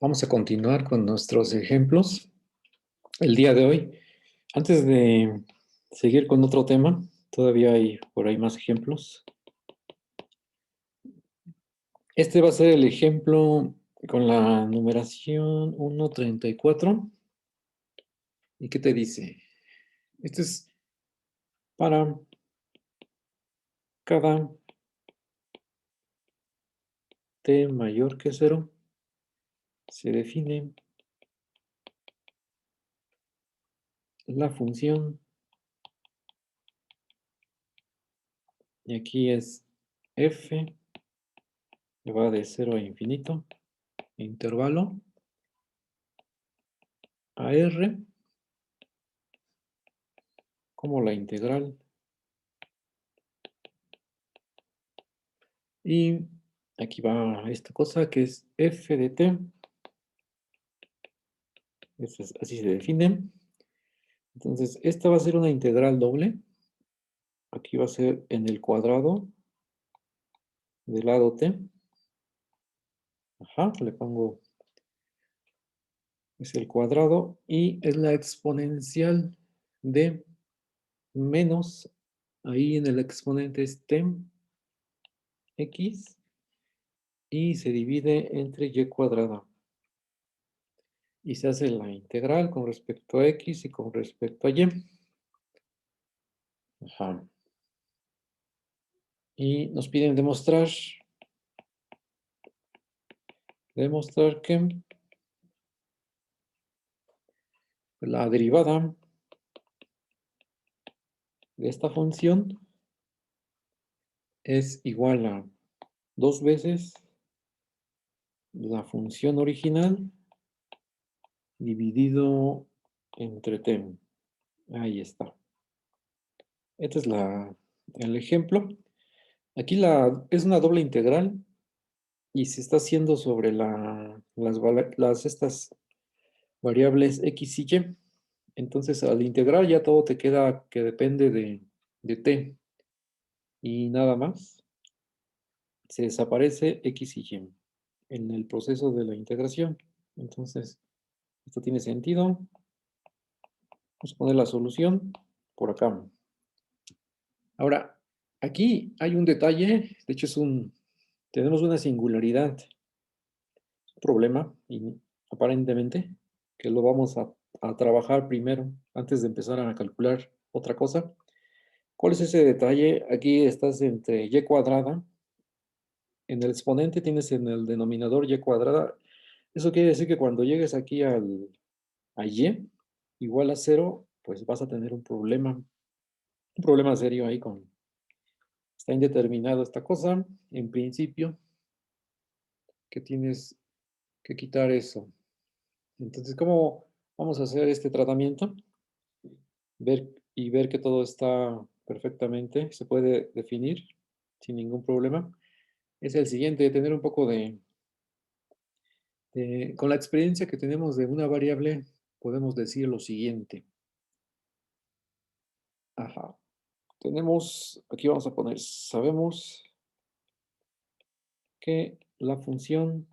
Vamos a continuar con nuestros ejemplos el día de hoy. Antes de seguir con otro tema, todavía hay por ahí más ejemplos. Este va a ser el ejemplo con la numeración 134. ¿Y qué te dice? Este es para cada t mayor que 0, se define la función, y aquí es f, que va de 0 a infinito, intervalo a r, como la integral. Y aquí va esta cosa que es f de t. Así se define. Entonces, esta va a ser una integral doble. Aquí va a ser en el cuadrado del lado t. Ajá, le pongo, es el cuadrado y es la exponencial de menos, ahí en el exponente es t, x, y se divide entre y cuadrada. Y se hace la integral con respecto a x y con respecto a y. Ajá. Y nos piden demostrar que la derivada de esta función es igual a 2 veces la función original dividido entre t. Ahí está. Este es el ejemplo. Aquí es una doble integral y se está haciendo sobre estas variables x y y. Entonces, al integrar ya todo te queda que depende de t y nada más. Se desaparece x y y en el proceso de la integración. Entonces, esto tiene sentido. Vamos a poner la solución por acá. Ahora, aquí hay un detalle, de hecho tenemos una singularidad, un problema, y aparentemente, que lo vamos a trabajar primero, antes de empezar a calcular otra cosa. ¿Cuál es ese detalle? Aquí estás entre y cuadrada. En el exponente tienes en el denominador y cuadrada. Eso quiere decir que cuando llegues aquí a y igual a 0, pues vas a tener un problema serio ahí está indeterminado esta cosa, en principio, que tienes que quitar eso. Entonces, ¿cómo vamos a hacer este tratamiento? Ver que todo está perfectamente, se puede definir sin ningún problema. Es el siguiente, tener un poco con la experiencia que tenemos de una variable, podemos decir lo siguiente. Ajá. Aquí vamos a poner, sabemos que la función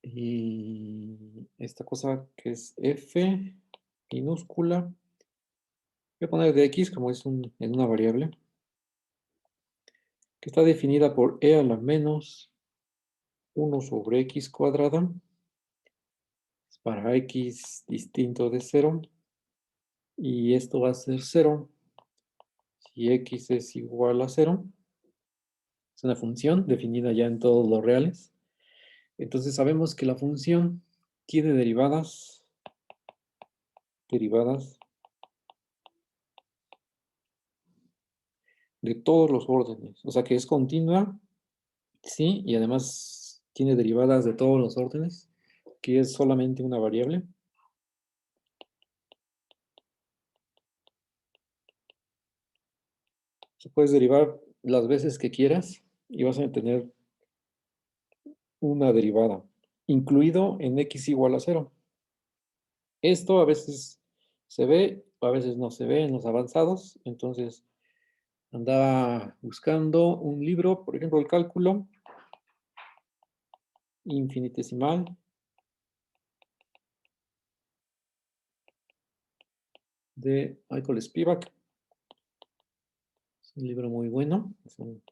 y esta cosa que es f minúscula, voy a poner de x como es en una variable, que está definida por e a la menos 1 sobre x cuadrada, para x distinto de 0, y esto va a ser 0 si x es igual a 0. Es una función definida ya en todos los reales. Entonces sabemos que la función tiene derivadas de todos los órdenes. O sea que es continua, sí, y además tiene derivadas de todos los órdenes, que es solamente una variable. Se puedes derivar las veces que quieras y vas a tener una derivada, incluido en x igual a 0. Esto a veces se ve, a veces no se ve en los avanzados, entonces andaba buscando un libro, por ejemplo, el cálculo, infinitesimal de Michael Spivak. Es un libro muy bueno, es un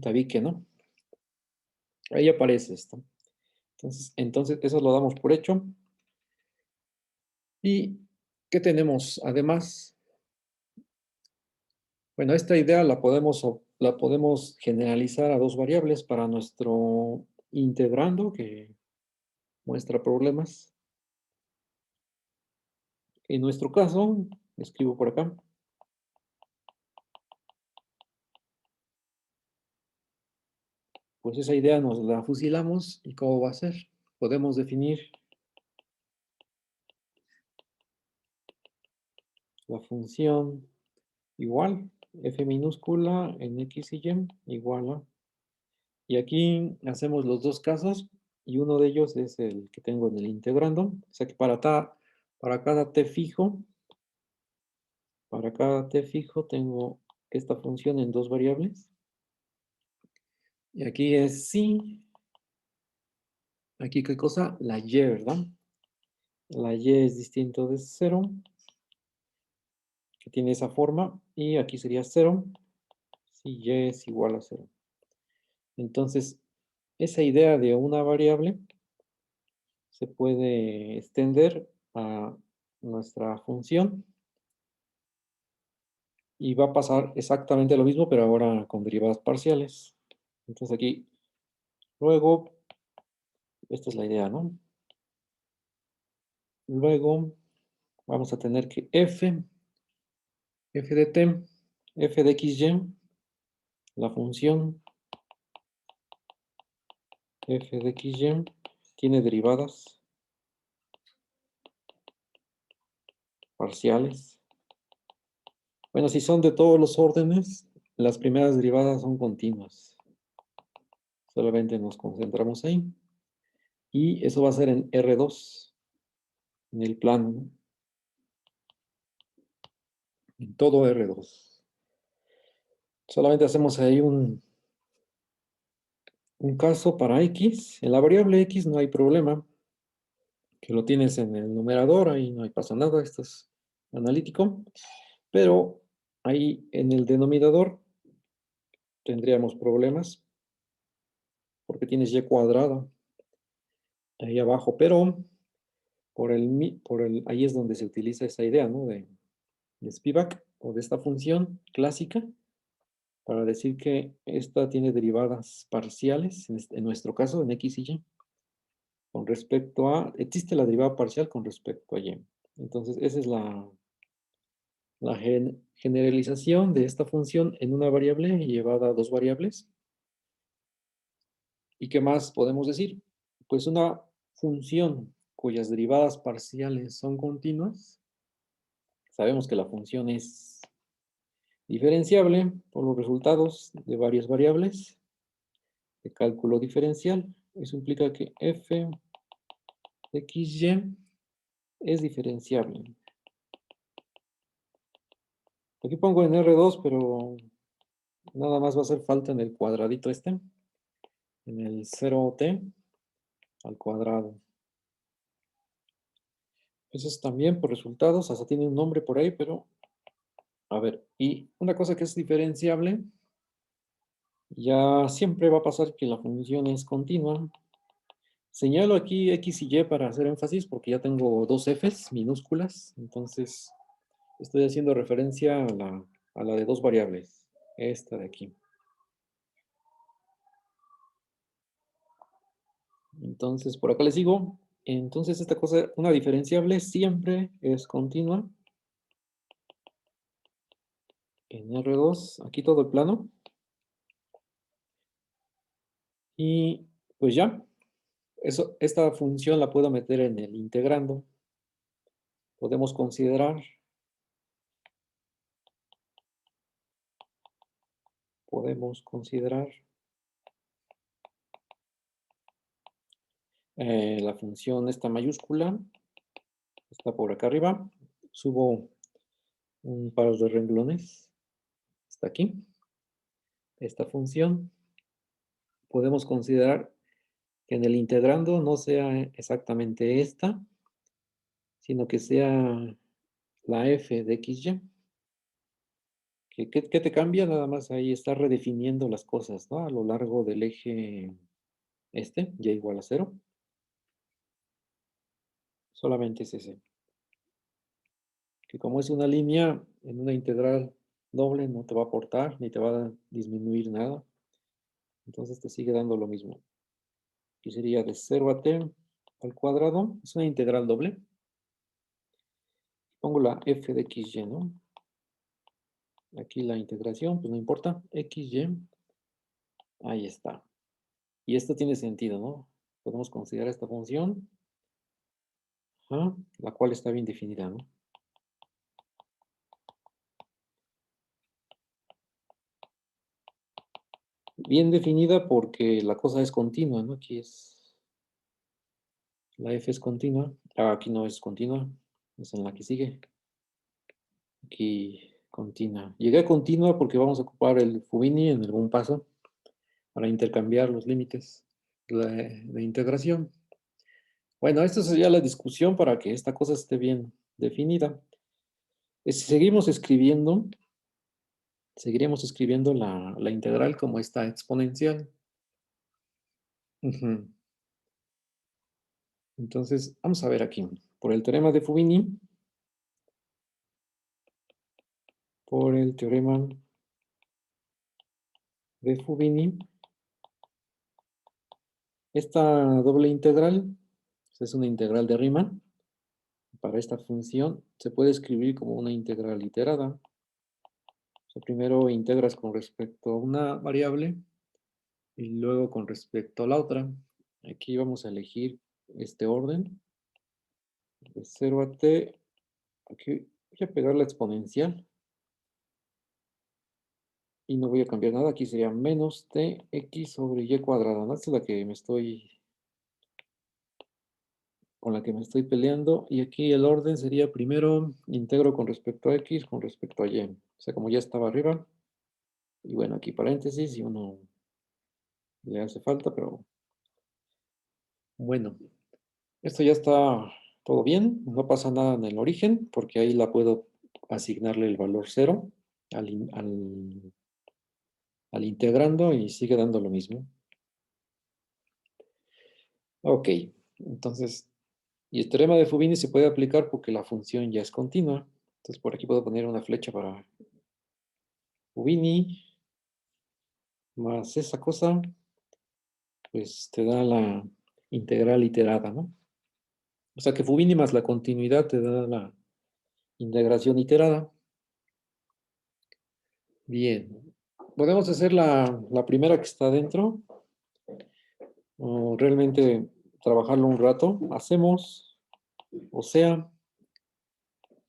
tabique, ¿no? Ahí aparece esto. Entonces eso lo damos por hecho. ¿Y qué tenemos? Además, bueno, esta idea la podemos generalizar a dos variables para nuestro integrando que muestra problemas. En nuestro caso, escribo por acá, pues esa idea nos la fusilamos. ¿Y cómo va a ser? Podemos definir la función igual, f minúscula en x y y igual a. Y aquí hacemos los dos casos y uno de ellos es el que tengo en el integrando. O sea que para cada t fijo tengo esta función en dos variables. Y aquí es sí. Aquí qué cosa? La y, ¿verdad? La y es distinto de 0, que tiene esa forma. Y aquí sería 0 si y es igual a 0. Entonces, esa idea de una variable se puede extender a nuestra función y va a pasar exactamente lo mismo, pero ahora con derivadas parciales. Entonces aquí, luego, esta es la idea, ¿no? Luego vamos a tener que f de t, f de xy, la función f de xy tiene derivadas parciales. Bueno, si son de todos los órdenes, las primeras derivadas son continuas. Solamente nos concentramos ahí. Y eso va a ser en R2, en el plano, ¿no? En todo R2. Solamente hacemos ahí un caso para X. En la variable X no hay problema, que lo tienes en el numerador, ahí no pasa nada, esto es analítico. Pero ahí en el denominador tendríamos problemas, porque tienes y cuadrada ahí abajo, pero ahí es donde se utiliza esa idea, ¿no? De Spivak, o de esta función clásica, para decir que esta tiene derivadas parciales, en nuestro caso, en x y y, con respecto a, existe la derivada parcial con respecto a y. Entonces, esa es la generalización de esta función en una variable llevada a dos variables. ¿Y qué más podemos decir? Pues una función cuyas derivadas parciales son continuas, sabemos que la función es diferenciable por los resultados de varias variables de cálculo diferencial. Eso implica que f de xy es diferenciable. Aquí pongo en R2, pero nada más va a hacer falta en el cuadradito este, en el 0t al cuadrado. Eso es también por resultados, hasta tiene un nombre por ahí, pero a ver. Y una cosa que es diferenciable, ya siempre va a pasar que la función es continua. Señalo aquí x y y para hacer énfasis porque ya tengo dos f's minúsculas, entonces estoy haciendo referencia a la de dos variables, esta de aquí. Entonces, por acá les digo, entonces esta cosa, una diferenciable siempre es continua en R2, aquí todo el plano. Y pues ya, esta función la puedo meter en el integrando. Podemos considerar la función esta mayúscula, está por acá arriba. Subo un par de renglones, está aquí. Esta función podemos considerar que en el integrando no sea exactamente esta, sino que sea la f de xy. ¿Qué te cambia? Nada más ahí está redefiniendo las cosas, ¿no? A lo largo del eje y igual a 0. Solamente es ese. Que como es una línea, en una integral doble no te va a aportar, ni te va a disminuir nada. Entonces te sigue dando lo mismo. Y sería de 0 a t al cuadrado. Es una integral doble. Pongo la f de xy, ¿no? Aquí la integración, pues no importa. Xy. Ahí está. Y esto tiene sentido, ¿no? Podemos considerar esta función, la cual está bien definida, ¿no? Bien definida porque la cosa es continua, ¿no? Aquí la f es continua. Aquí no es continua, es en la que sigue. Aquí continua. Llegué a continua porque vamos a ocupar el Fubini en algún paso para intercambiar los límites de integración. Bueno, esta sería la discusión para que esta cosa esté bien definida. Si seguimos escribiendo, seguiremos escribiendo la integral como esta exponencial. Entonces, vamos a ver aquí. Por el teorema de Fubini, por el teorema de Fubini, esta doble integral es una integral de Riemann. Para esta función se puede escribir como una integral iterada. O sea, primero integras con respecto a una variable y luego con respecto a la otra. Aquí vamos a elegir este orden de 0 a t. Aquí voy a pegar la exponencial y no voy a cambiar nada. Aquí sería menos tx sobre y cuadrada, ¿no? Esta es la que con la que me estoy peleando. Y aquí el orden sería primero integro con respecto a x con respecto a y. O sea, como ya estaba arriba. Y bueno, aquí paréntesis y uno le hace falta, pero bueno, esto ya está todo bien. No pasa nada en el origen porque ahí la puedo asignarle el valor 0 al integrando y sigue dando lo mismo. Ok, entonces, y el teorema de Fubini se puede aplicar porque la función ya es continua. Entonces por aquí puedo poner una flecha para Fubini más esa cosa, pues te da la integral iterada, ¿no? O sea que Fubini más la continuidad te da la integración iterada. Bien. Podemos hacer la primera que está dentro, o realmente trabajarlo un rato. Hacemos, o sea,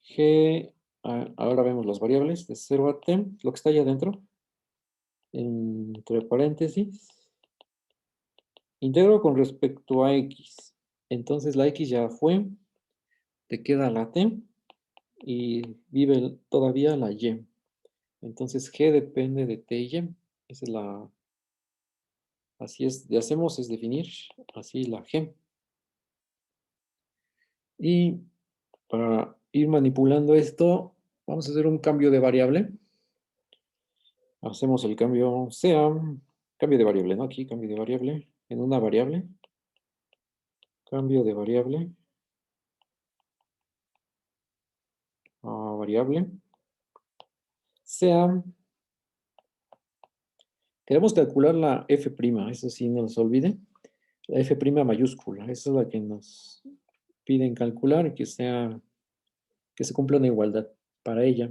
g, ahora vemos las variables de 0 a t, lo que está allá adentro, entre paréntesis, integro con respecto a x. Entonces la x ya fue, te queda la t y vive todavía la y. Entonces g depende de t y y. Esa es así es, de hacemos es definir así la g. Y para ir manipulando esto, vamos a hacer un cambio de variable. Hacemos el cambio sea, cambio de variable, ¿no? Aquí cambio de variable, en una variable, cambio de variable a variable, sea, queremos calcular la f', eso sí no nos olvide, la f' mayúscula, esa es la que nos piden calcular y que se cumpla una igualdad para ella.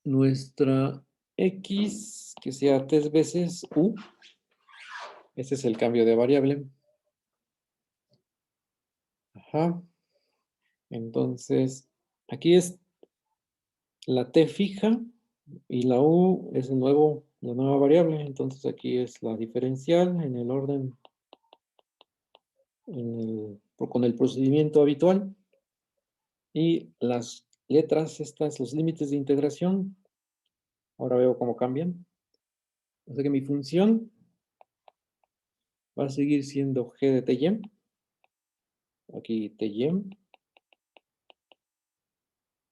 Nuestra x, que sea 3 veces u, este es el cambio de variable. Ajá. Entonces, aquí es la t fija y la u es la nueva variable. Entonces, aquí es la diferencial en el orden, con el procedimiento habitual. Y las letras, estas, los límites de integración, ahora veo cómo cambian. O sea que mi función va a seguir siendo G de Ty. Aquí Ty.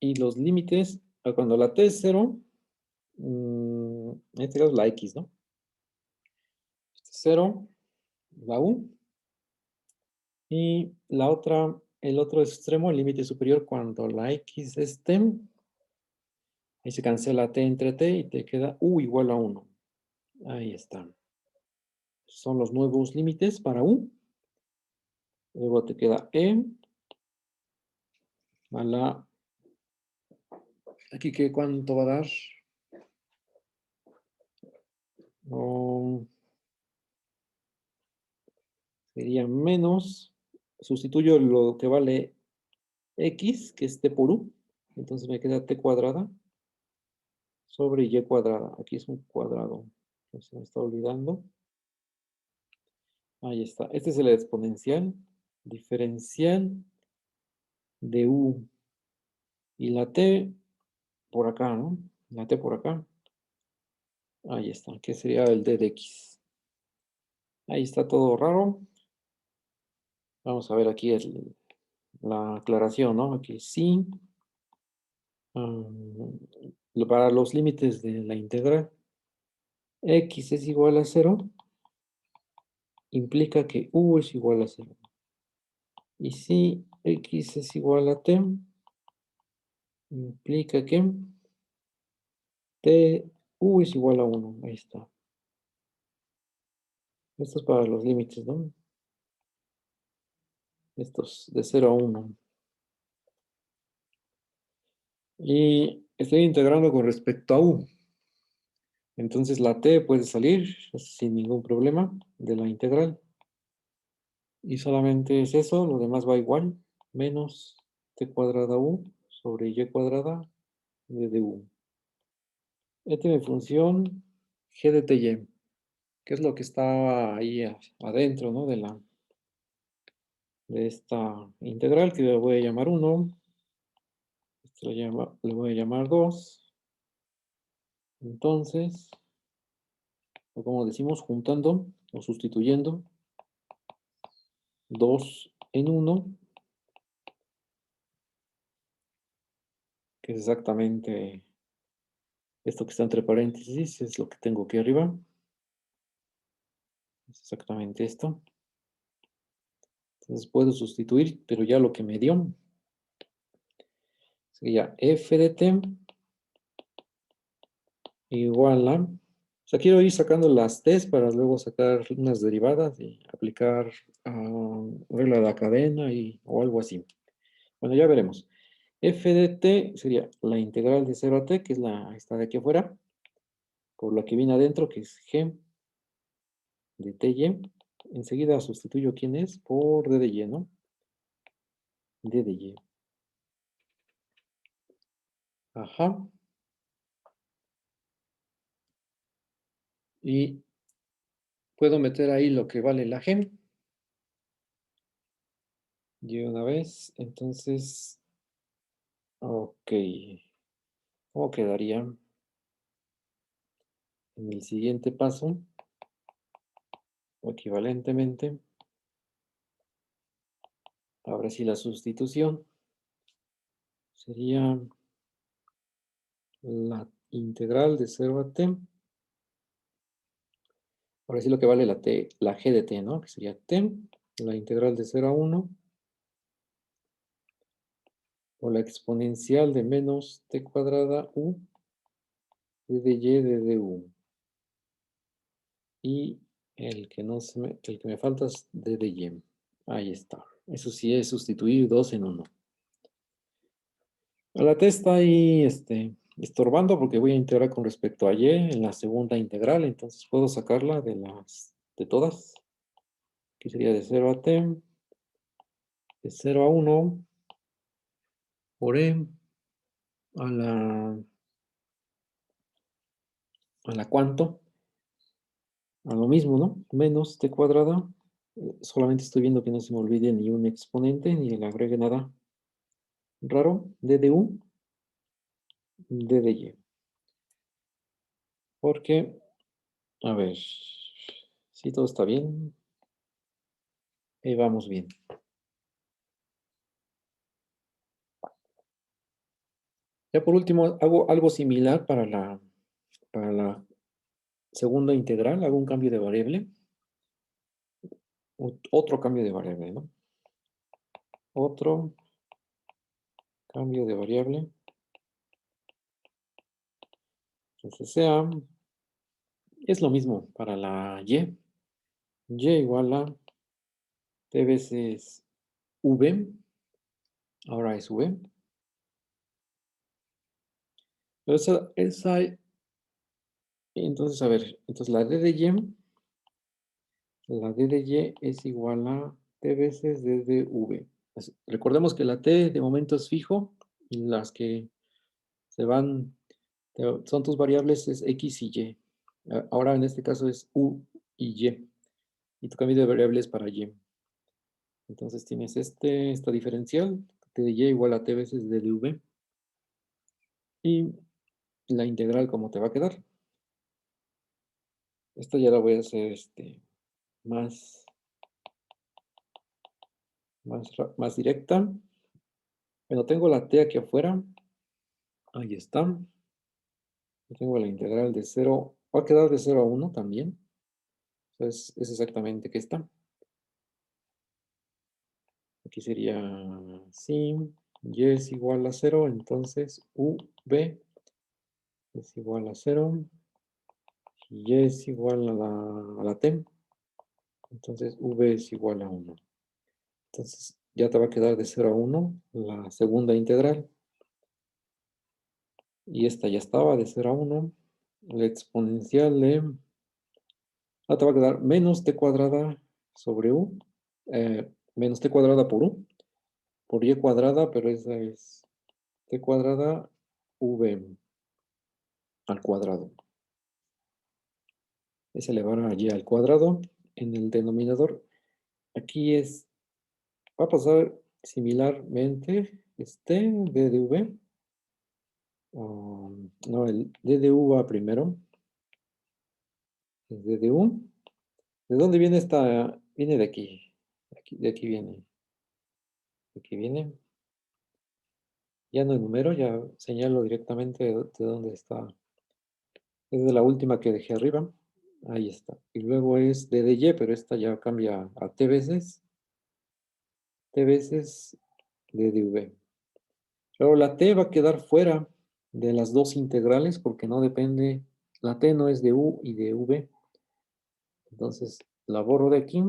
Y los límites, cuando la T es 0, en este caso la X, ¿no? 0, la U. Y la otra, el otro extremo, el límite superior, cuando la X es T, ahí se cancela T entre T y te queda U igual a 1. Ahí está. Son los nuevos límites para U. Luego te queda E a la... Aquí, ¿qué cuánto va a dar? Oh, sería menos. Sustituyo lo que vale X, que es T por U. Entonces me queda T cuadrada sobre Y cuadrada. Aquí es un cuadrado. Se me está olvidando. Ahí está. Este es el exponencial diferencial de U. Y la T por acá, ¿no? La T por acá. Ahí está. ¿Qué sería el D de X? Ahí está todo raro. Vamos a ver aquí la aclaración, ¿no? Aquí sí. Para los límites de la integral, X es igual a 0, implica que U es igual a 0. Y si X es igual a T, implica que U es igual a 1. Ahí está. Esto es para los límites, ¿no? Estos de 0 a 1. Y estoy integrando con respecto a U. Entonces la T puede salir sin ningún problema de la integral. Y solamente es eso, lo demás va igual. Menos T cuadrada U sobre Y cuadrada de U. Esta es mi función G de Ty, que es lo que está ahí adentro, ¿no? De esta integral, que le voy a llamar 1. Esto le voy a llamar 2. Entonces, o como decimos, juntando o sustituyendo 2 en 1, que es exactamente esto que está entre paréntesis, es lo que tengo aquí arriba. Es exactamente esto. Entonces puedo sustituir, pero ya lo que me dio sería f de t igual a... O sea, quiero ir sacando las t's para luego sacar unas derivadas y aplicar regla de la cadena o algo así. Bueno, ya veremos. F de t sería la integral de 0 a t, que es esta de aquí afuera, por la que viene adentro, que es g de ty. Enseguida sustituyo quién es por d de y, ¿no? D de y. Ajá. Y puedo meter ahí lo que vale la g. Y una vez, entonces, ok. ¿Cómo quedaría en el siguiente paso? O equivalentemente, ahora sí la sustitución sería la integral de 0 a t. Ahora sí lo que vale la g de t, ¿no? Que sería t, la integral de 0 a 1, o la exponencial de menos t cuadrada u d de y de du. Y el que me falta es d de y. Ahí está. Eso sí es sustituir 2 en 1. La t está ahí estorbando porque voy a integrar con respecto a y en la segunda integral, entonces puedo sacarla de todas, que sería de 0 a t, de 0 a 1, por e a la cuánto, a lo mismo, ¿no? Menos t cuadrada. Solamente estoy viendo que no se me olvide ni un exponente, ni le agregue nada raro, d de u, d de y. Porque, a ver, si todo está bien. Ahí vamos bien. Ya por último, hago algo similar para la segunda integral, hago un cambio de variable, otro cambio de variable, ¿no? Otro cambio de variable. Entonces es lo mismo para la y. Y igual a t veces v, ahora es v. Pero entonces, a ver, entonces la d de y es igual a t veces d de v. Recordemos que la t de momento es fijo y las que se van, son tus variables es x y y. Ahora en este caso es u y y. Y tu cambio de variables para y. Entonces tienes esta diferencial, t de y igual a t veces d de v. Y la integral, ¿cómo te va a quedar? Esta ya la voy a hacer más, más directa. Bueno, tengo la t aquí afuera. Ahí está. Y tengo la integral de 0. Va a quedar de 0 a 1 también. Entonces, es exactamente que está. Aquí sería si y es igual a 0, entonces v es igual a 0 y y es igual a la t. Entonces v es igual a 1. Entonces, ya te va a quedar de 0 a 1 la segunda integral. Y esta ya estaba de 0 a 1. La exponencial de... te va a quedar menos t cuadrada sobre u. Menos t cuadrada por y cuadrada, pero esa es t cuadrada v al cuadrado. Es elevar a y al cuadrado en el denominador. Aquí va a pasar similarmente d de v. No, el d de u va primero. Es d de u. ¿De dónde viene esta? Viene de aquí. De aquí viene. De aquí viene. Ya no enumero, ya señalo directamente de dónde está. Es de la última que dejé arriba. Ahí está. Y luego es d de y, pero esta ya cambia a t veces. T veces d de v. Luego la t va a quedar fuera de las dos integrales porque no depende. La t no es de u y de v. Entonces la borro de aquí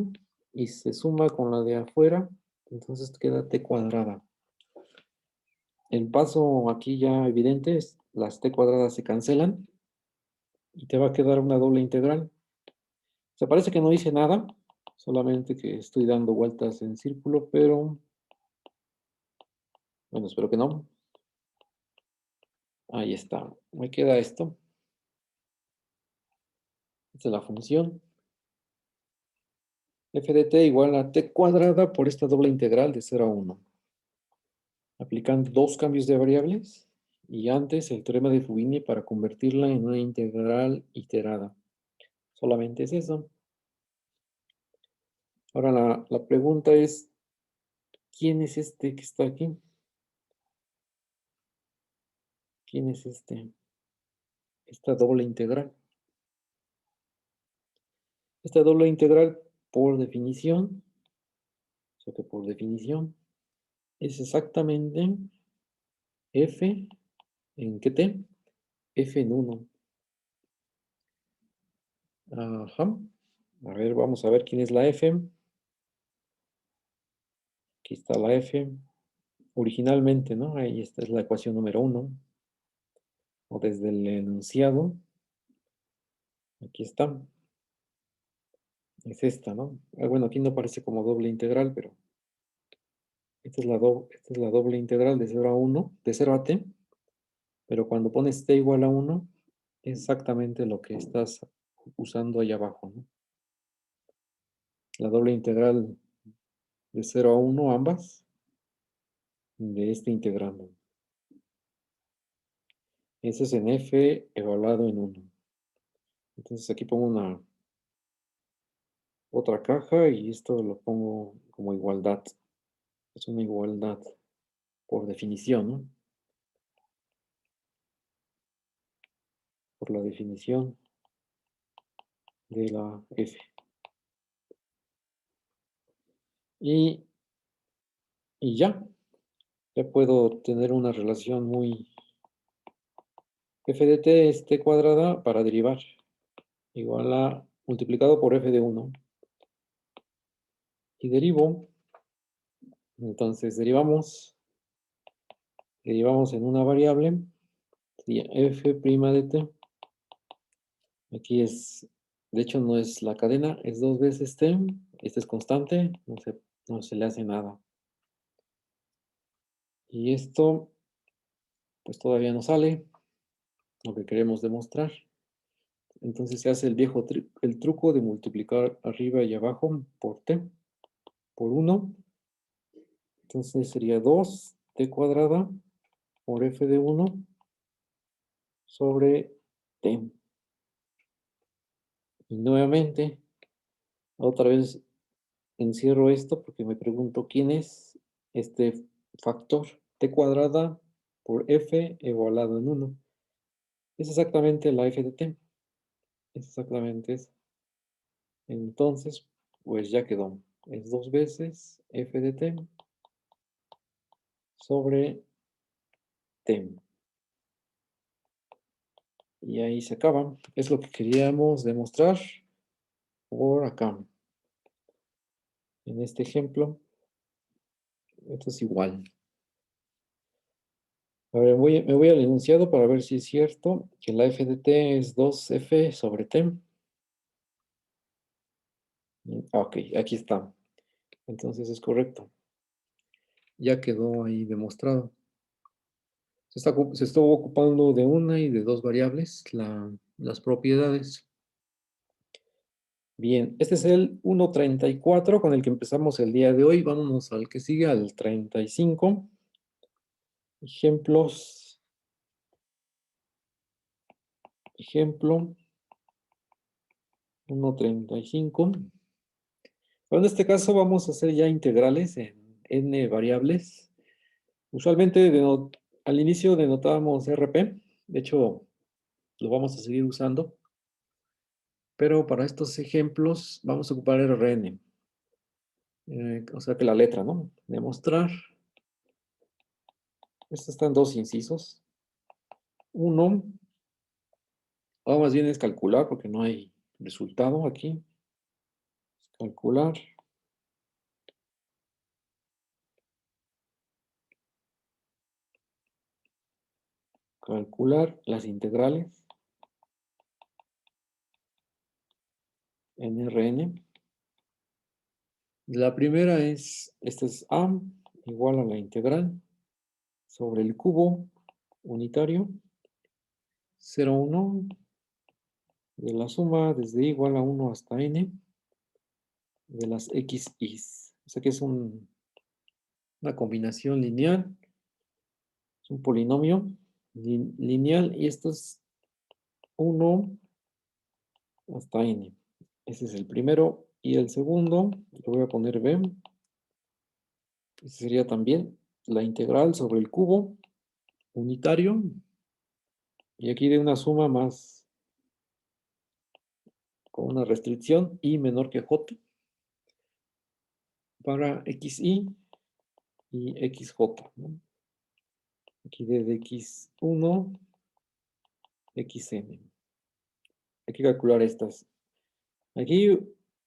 y se suma con la de afuera. Entonces queda t cuadrada. El paso aquí ya evidente es las t cuadradas se cancelan y te va a quedar una doble integral. O sea, parece que no hice nada, solamente que estoy dando vueltas en círculo, pero bueno, espero que no. Ahí está. Me queda esto. Esta es la función. F de t igual a t cuadrada por esta doble integral de 0 a 1. Aplicando dos cambios de variables y antes el teorema de Fubini para convertirla en una integral iterada. Solamente es eso. Ahora la pregunta es, ¿quién es este que está aquí? ¿Quién es esta doble integral? Esta doble integral, por definición, o sea que por definición, es exactamente f, ¿en qué t? F en 1. Ajá. A ver, vamos a ver quién es la f. Aquí está la f. Originalmente, ¿no? Ahí esta es la ecuación número 1. O desde el enunciado. Aquí está. Es esta, ¿no? Bueno, aquí no aparece como doble integral, pero esta es la doble integral de 0 a 1, de 0 a t. Pero cuando pones t igual a 1, es exactamente lo que estás usando ahí abajo, ¿no? La doble integral de 0 a 1, ambas, de este integrando. Eso es en f evaluado en 1. Entonces aquí pongo otra caja y esto lo pongo como igualdad. Es una igualdad por definición, ¿no? Por la definición de la F. Y, y ya puedo tener una relación muy... F de t es t cuadrada para derivar. Igual a multiplicado por f de 1. Y derivo. Entonces derivamos en una variable. Sería f' de t. Aquí es, de hecho no es la cadena, es 2 veces t. Esta es constante, no se le hace nada. Y esto, pues todavía no sale lo que queremos demostrar. Entonces se hace el truco de multiplicar arriba y abajo por t, por 1. Entonces sería 2t cuadrada por f de 1 sobre t. Y nuevamente, otra vez encierro esto porque me pregunto quién es este factor t cuadrada por f igualado en 1. Es exactamente la f de t. Es exactamente eso. Entonces, pues ya quedó. Es 2 veces f de t sobre t. Y ahí se acaba. Es lo que queríamos demostrar por acá. En este ejemplo, esto es igual. A ver, me voy al enunciado para ver si es cierto que la f de t es 2f sobre t. Ok, aquí está. Entonces es correcto. Ya quedó ahí demostrado. Se estuvo ocupando de una y de dos variables, las propiedades. Bien, este es el 1.34 con el que empezamos el día de hoy. Vámonos al que sigue, al 35. Ejemplos. Ejemplo 1.35. En este caso vamos a hacer ya integrales en n variables. Usualmente al inicio denotábamos RP. De hecho, lo vamos a seguir usando. Pero para estos ejemplos vamos a ocupar Rn. O sea que la letra, ¿no? Demostrar. Estos están dos incisos. Uno, o más bien es calcular, porque no hay resultado aquí. Calcular. Calcular las integrales en Rn. La primera es, esta es A igual a la integral sobre el cubo unitario 0,1 de la suma desde igual a 1 hasta n de las x's. O sea que es una combinación lineal, es un polinomio lineal y esto es 1 hasta n. Ese es el primero. Y el segundo, le voy a poner b. Ese sería también la integral sobre el cubo unitario. Y aquí de una suma más con una restricción i menor que j para xi y xj, ¿no? Aquí desde x1, xn. Hay que calcular estas. Aquí,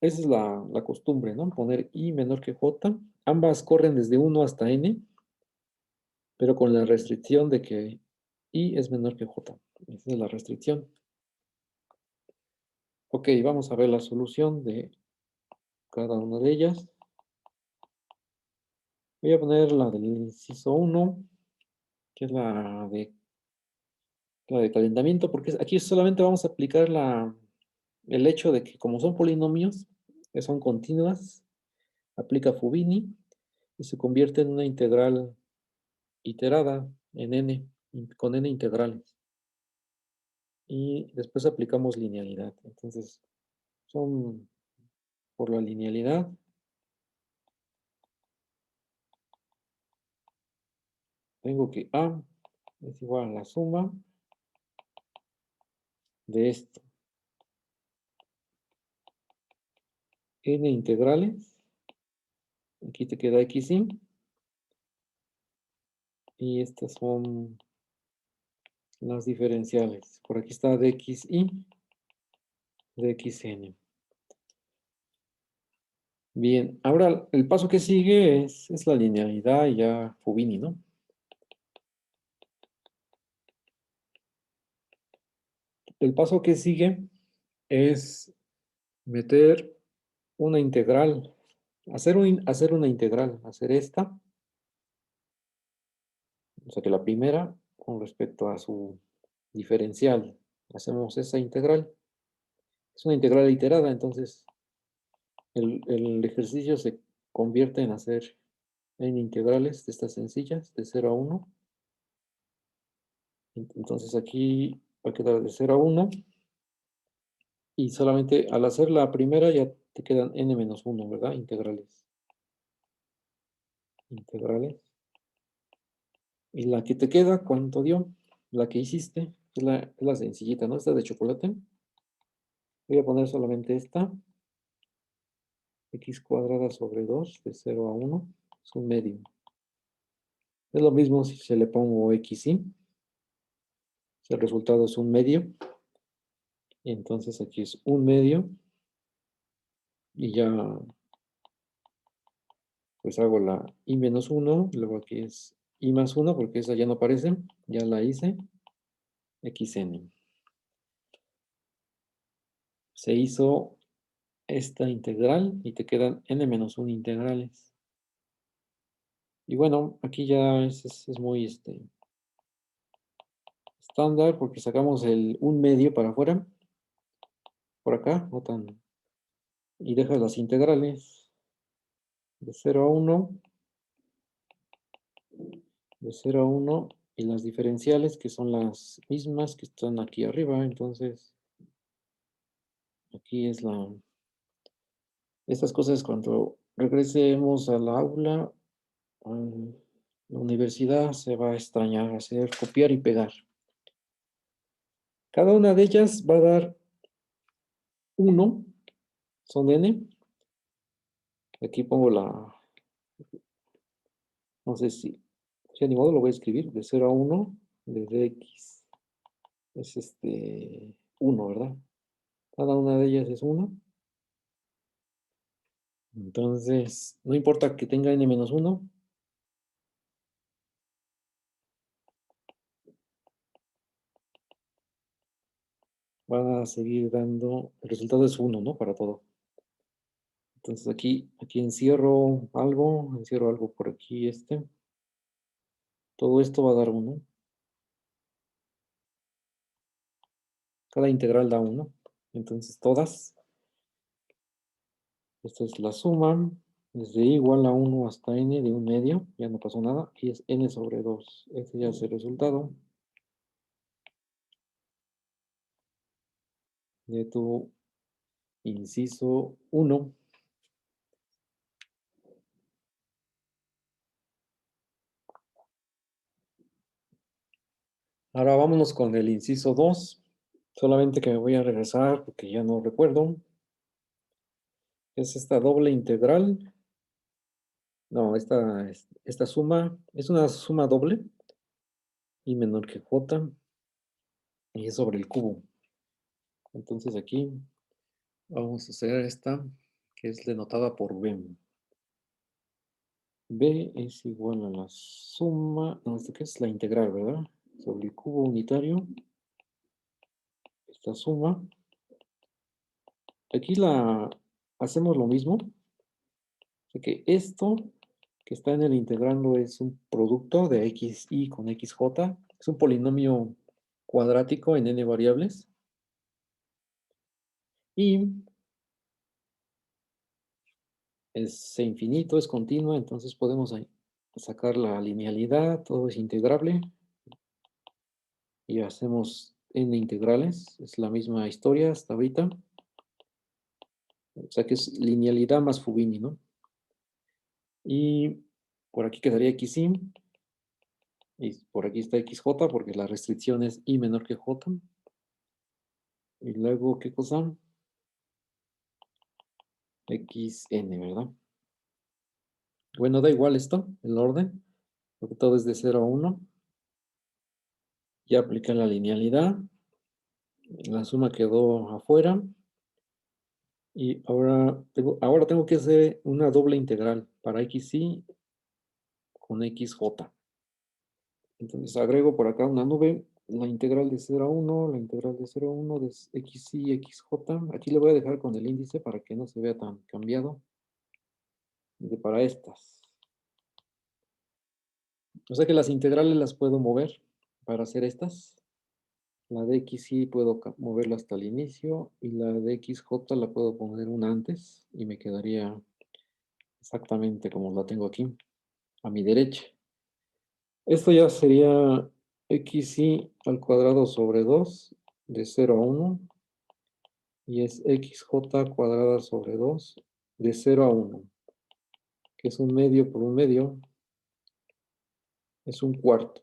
esa es la costumbre, ¿no? Poner i menor que j. Ambas corren desde 1 hasta n, pero con la restricción de que i es menor que j. Esa es la restricción. Ok, vamos a ver la solución de cada una de ellas. Voy a poner la del inciso 1, que es la de calentamiento, porque aquí solamente vamos a aplicar el hecho de que como son polinomios, que son continuas, aplica Fubini y se convierte en una integral iterada en n, con n integrales. Y después aplicamos linealidad. Entonces, son por la linealidad. Tengo que A es igual a la suma de esto. N integrales. Aquí te queda xy. Y estas son las diferenciales. Por aquí está dxy, dxn. Bien, ahora el paso que sigue es la linealidad y ya Fubini, ¿no? El paso que sigue es meter una integral, hacer una integral, hacer esta, o sea que la primera con respecto a su diferencial, hacemos esa integral. Es una integral iterada, entonces el ejercicio se convierte en hacer n integrales de estas sencillas, de 0 a 1. Entonces aquí va a quedar de 0 a 1. Y solamente al hacer la primera ya te quedan n-1, ¿verdad? Integrales. Integrales. Y la que te queda, ¿cuánto dio? La que hiciste, es la sencillita, ¿no? Esta de chocolate. Voy a poner solamente esta. X cuadrada sobre 2, de 0 a 1, es un medio. Es lo mismo si se le pongo xy. El resultado es un medio. Entonces aquí es un medio. Y ya, pues hago la y-1. Luego aquí es y+1, porque esa ya no aparece. Ya la hice. xn. Se hizo esta integral y te quedan n-1 integrales. Y bueno, aquí ya es muy estándar porque sacamos el un medio para afuera, por acá, no tan, y dejas las integrales de 0 a 1, de 0 a 1, y las diferenciales que son las mismas que están aquí arriba. Entonces aquí es estas cosas cuando regresemos al aula, a la universidad, se va a extrañar hacer copiar y pegar. Cada una de ellas va a dar 1, son n. Aquí pongo no sé si ni modo, lo voy a escribir, de 0 a 1, de dx es 1, ¿verdad? Cada una de ellas es 1. Entonces, no importa que tenga n-1, va a seguir dando, el resultado es 1, ¿no? Para todo. Entonces aquí encierro algo por aquí, todo esto va a dar 1. Cada integral da 1. Entonces todas, esta es la suma, desde igual a 1 hasta n de un medio, ya no pasó nada, y es n sobre 2. Este ya es el resultado de tu inciso 1. Ahora vámonos con el inciso 2. Solamente que me voy a regresar porque ya no recuerdo. Es esta doble integral. No, esta suma es una suma doble, y menor que j, y es sobre el cubo. Entonces aquí vamos a hacer esta, que es denotada por b. B es igual a la suma, no, ¿esto qué es? La integral, ¿verdad? Sobre el cubo unitario, esta suma. Aquí hacemos lo mismo, de que esto que está en el integrando es un producto de xy con xj, es un polinomio cuadrático en n variables, y es infinito, es continuo, entonces podemos sacar la linealidad, todo es integrable, y hacemos n integrales, es la misma historia hasta ahorita. O sea que es linealidad más Fubini, ¿no? Y por aquí quedaría XY. Y por aquí está XJ porque la restricción es I menor que J. Y luego, ¿qué cosa? XN, ¿verdad? Bueno, da igual esto, el orden, porque todo es de 0 a 1. Ya apliqué la linealidad. La suma quedó afuera. Y ahora tengo que hacer una doble integral para XY con XJ. Entonces agrego por acá una nube, la integral de 0 a 1, la integral de 0 a 1 de XY, XJ. Aquí le voy a dejar con el índice para que no se vea tan cambiado. Para estas. O sea que las integrales las puedo mover para hacer estas. La de XY puedo moverla hasta el inicio y la de XJ la puedo poner una antes y me quedaría exactamente como la tengo aquí, a mi derecha. Esto ya sería XY al cuadrado sobre 2 de 0 a 1 y es XJ cuadrada sobre 2 de 0 a 1, que es un medio por un medio, es un cuarto.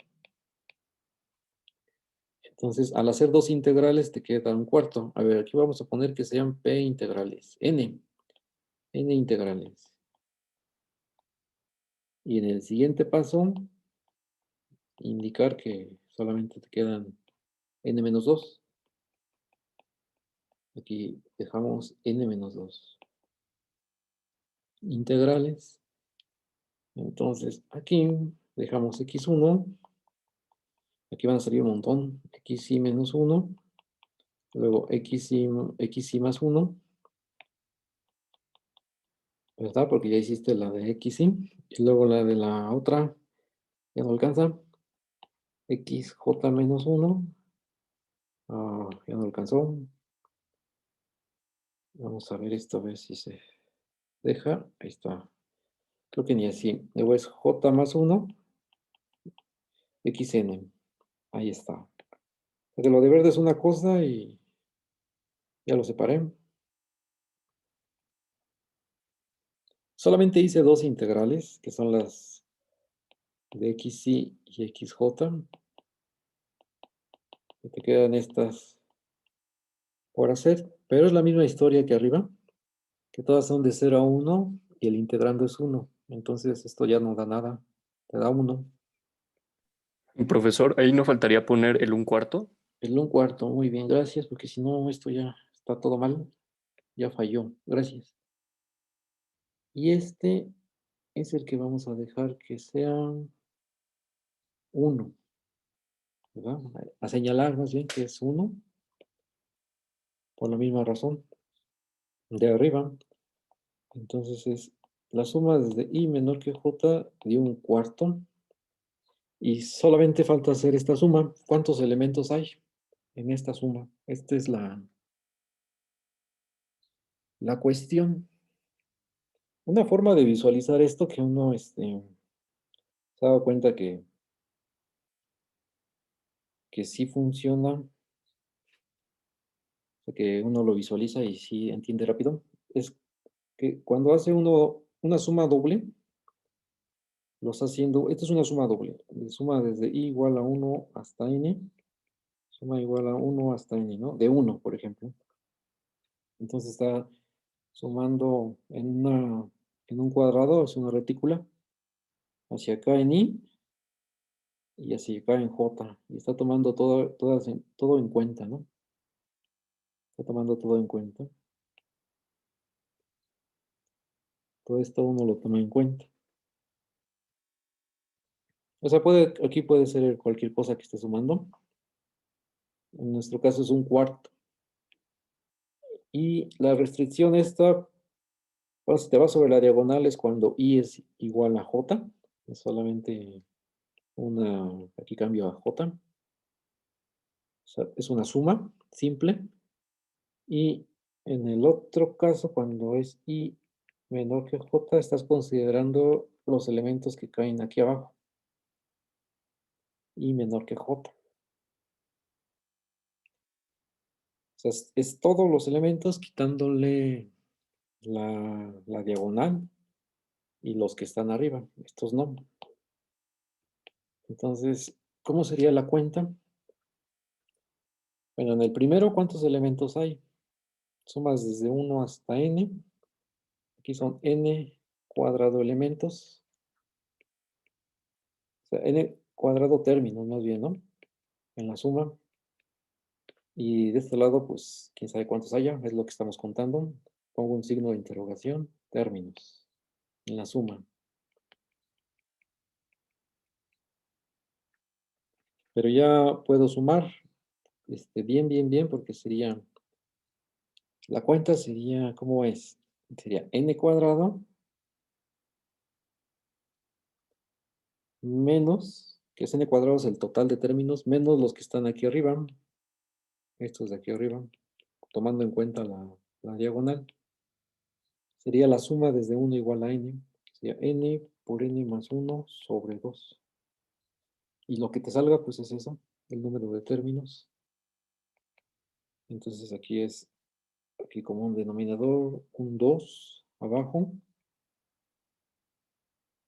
Entonces, al hacer dos integrales te queda un cuarto. A ver, aquí vamos a poner que sean P integrales, N integrales. Y en el siguiente paso, indicar que solamente te quedan N menos 2. Aquí dejamos N menos 2 integrales. Entonces, aquí dejamos X1. Aquí van a salir un montón. XY menos 1. Luego XY más 1. ¿Verdad? Porque ya hiciste la de XY. Y luego la de la otra. Ya no alcanza. XJ menos 1. Ya no alcanzó. Vamos a ver esto, a ver si se deja. Ahí está. Creo que ni así. Luego es J más 1. XN. Ahí está. Porque lo de verde es una cosa y ya lo separé. Solamente hice dos integrales, que son las de XY y XJ. Y te quedan estas por hacer. Pero es la misma historia que arriba, que todas son de 0 a 1 y el integrando es 1. Entonces esto ya no da nada. Te da 1. Profesor, ahí no faltaría poner el un cuarto. El un cuarto, muy bien, gracias, porque si no, esto ya está todo mal, ya falló, gracias. Y este es el que vamos a dejar que sea 1, ¿verdad? A señalar más bien que es 1, por la misma razón, de arriba. Entonces es la suma desde I menor que J de un cuarto. Y solamente falta hacer esta suma. ¿Cuántos elementos hay en esta suma? Esta es la cuestión. Una forma de visualizar esto que uno se ha dado cuenta que sí funciona, o sea, que uno lo visualiza y sí entiende rápido, es que cuando hace uno una suma doble, lo está haciendo, esta es una suma doble, suma desde i igual a 1 hasta n, suma igual a 1 hasta n, ¿no? De 1, por ejemplo. Entonces está sumando en un cuadrado, es una retícula, hacia acá en i y hacia acá en j, y está tomando todo en cuenta, ¿no? Está tomando todo en cuenta. Todo esto uno lo toma en cuenta. O sea, aquí puede ser cualquier cosa que esté sumando. En nuestro caso es un cuarto. Y la restricción esta, bueno, si te vas sobre la diagonal es cuando i es igual a j. Es solamente aquí cambio a j. O sea, es una suma simple. Y en el otro caso, cuando es i menor que j, estás considerando los elementos que caen aquí abajo. I menor que j. O sea, es todos los elementos quitándole la diagonal y los que están arriba, estos no. Entonces, ¿cómo sería la cuenta? Bueno, en el primero, ¿cuántos elementos hay? Sumas desde 1 hasta n. Aquí son n cuadrado elementos. O sea, n cuadrado términos, más bien, ¿no? En la suma. Y de este lado, pues, quién sabe cuántos haya, es lo que estamos contando. Pongo un signo de interrogación, términos, en la suma. Pero ya puedo sumar, bien, porque sería, la cuenta sería, ¿cómo es? Sería n cuadrado menos, que es n cuadrado es el total de términos, menos los que están aquí arriba, estos de aquí arriba, tomando en cuenta la diagonal. Sería la suma desde 1 igual a n. Sería n por n más 1 sobre 2. Y lo que te salga, pues es eso, el número de términos. Entonces aquí es, aquí como un denominador, un 2 abajo.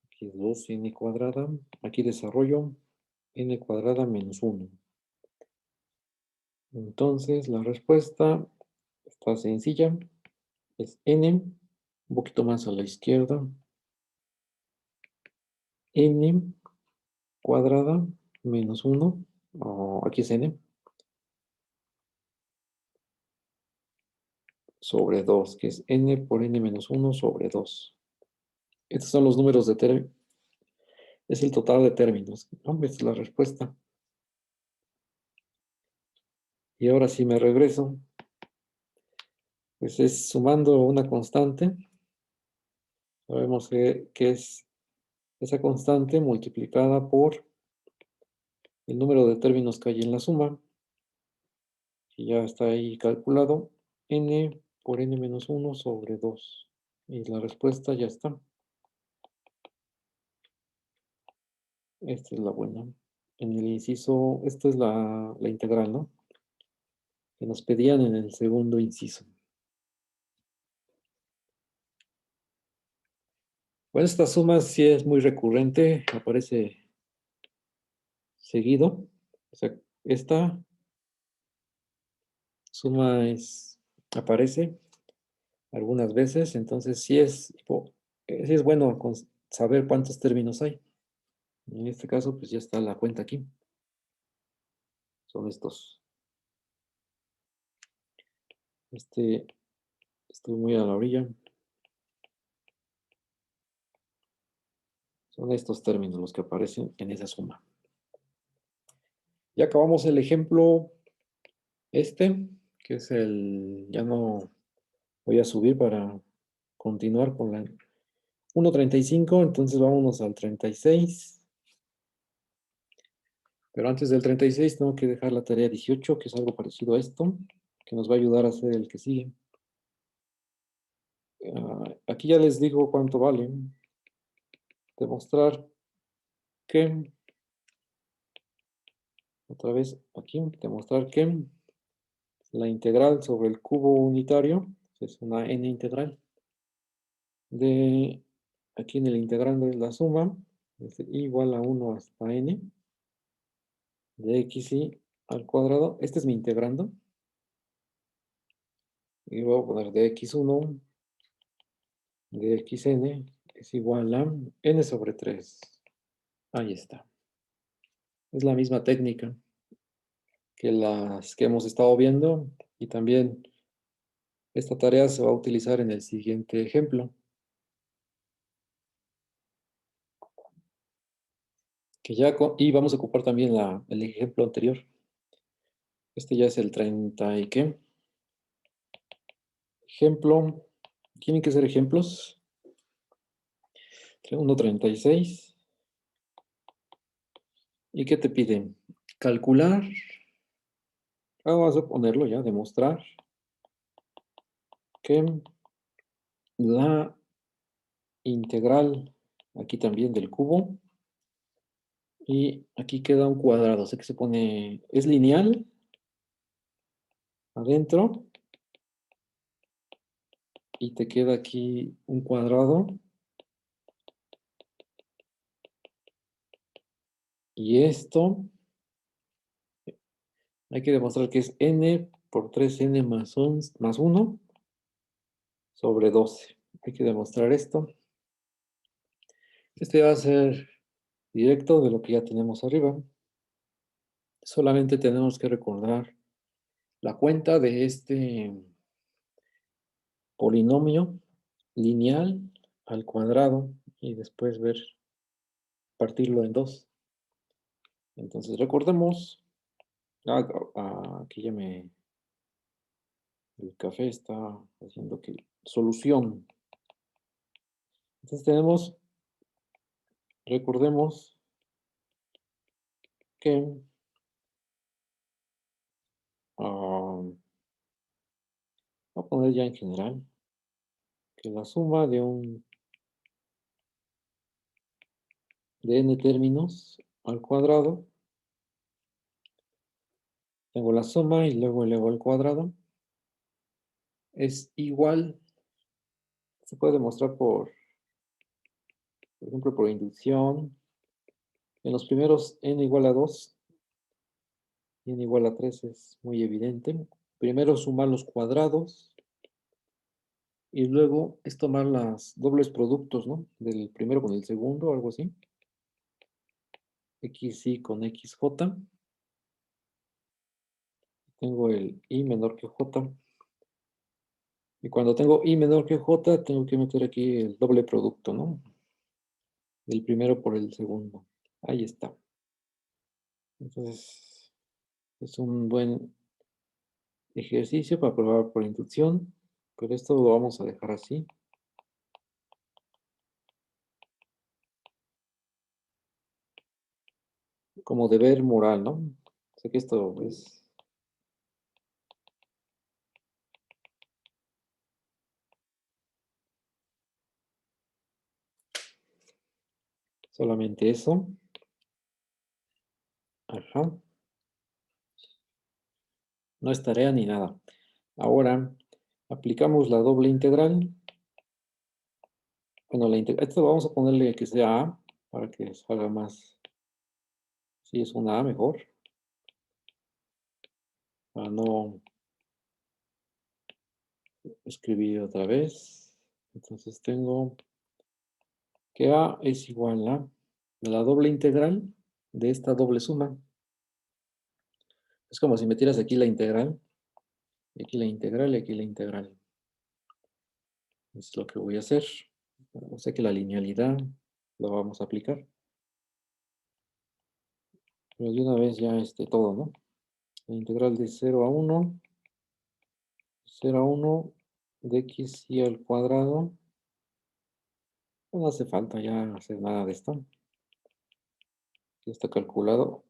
Aquí es 2n cuadrada. Aquí desarrollo n cuadrada menos 1. Entonces la respuesta está sencilla. Es n, un poquito más a la izquierda. N cuadrada menos 1. Aquí es n. Sobre 2, que es n por n menos 1 sobre 2. Estos son los números de términos. Es el total de términos. Hombre, esta es la respuesta. Y ahora si me regreso, pues es sumando una constante. Sabemos que es esa constante multiplicada por el número de términos que hay en la suma, que ya está ahí calculado, n por n menos 1 sobre 2. Y la respuesta ya está. Esta es la buena. En el inciso, esta es la integral, ¿no? Que nos pedían en el segundo inciso. Bueno, esta suma sí es muy recurrente, aparece seguido. O sea, esta suma aparece algunas veces, entonces sí es bueno saber cuántos términos hay. En este caso, pues ya está la cuenta aquí. Son estos. Estoy muy a la orilla. Son estos términos los que aparecen en esa suma. Ya acabamos el ejemplo que es ya no voy a subir para continuar con la 1.35, entonces vámonos al 36. Pero antes del 36 tengo que dejar la tarea 18, que es algo parecido a esto, que nos va a ayudar a hacer el que sigue. Aquí ya les digo cuánto vale. Demostrar que, otra vez aquí, demostrar que la integral sobre el cubo unitario, es una n integral, de aquí en el integrando es la suma, es igual a 1 hasta n, de xy al cuadrado. Este es mi integrando. Y voy a poner de x1 de xn es igual a n sobre 3. Ahí está. Es la misma técnica que las que hemos estado viendo y también esta tarea se va a utilizar en el siguiente ejemplo. Y vamos a ocupar también el ejemplo anterior. Este ya es el 30 y qué. Ejemplo. Tienen que ser ejemplos. 1.36. ¿Y qué te piden? Calcular. Vamos a ponerlo ya, demostrar que la integral aquí también del cubo y aquí queda un cuadrado, o sea que se pone, es lineal adentro y te queda aquí un cuadrado. Y esto hay que demostrar que es n por 3n más 1 sobre 12. Hay que demostrar esto. Este va a ser directo de lo que ya tenemos arriba. Solamente tenemos que recordar la cuenta de este polinomio lineal al cuadrado y después ver partirlo en dos. Entonces recordemos, aquí ya el café está haciendo que solución. Entonces recordemos que voy a poner ya en general que la suma de n términos al cuadrado, tengo la suma y luego elevo al cuadrado, es igual, se puede demostrar por ejemplo, por inducción. En los primeros n igual a 2 y n igual a 3 es muy evidente. Primero sumar los cuadrados y luego es tomar los dobles productos, ¿no? Del primero con el segundo, algo así. XY con XJ. Tengo el Y menor que J. Y cuando tengo Y menor que J, tengo que meter aquí el doble producto, ¿no? Del primero por el segundo. Ahí está. Entonces, es un buen ejercicio para probar por inducción. Pero esto lo vamos a dejar así. Como deber moral, ¿no? Sé que esto es solamente eso. Ajá. No es tarea ni nada. Ahora aplicamos la doble integral. Bueno, esto vamos a ponerle que sea A para que salga más. Si es una A, mejor. Para no escribir otra vez. Entonces tengo que A es igual a la doble integral de esta doble suma. Es como si metieras aquí la integral, y aquí la integral y aquí la integral. Es lo que voy a hacer. O sea que la linealidad la vamos a aplicar. Pero de una vez ya todo, ¿no? La integral de 0 a 1, 0 a 1 de XY al cuadrado. No hace falta ya hacer nada de esto. Ya está calculado.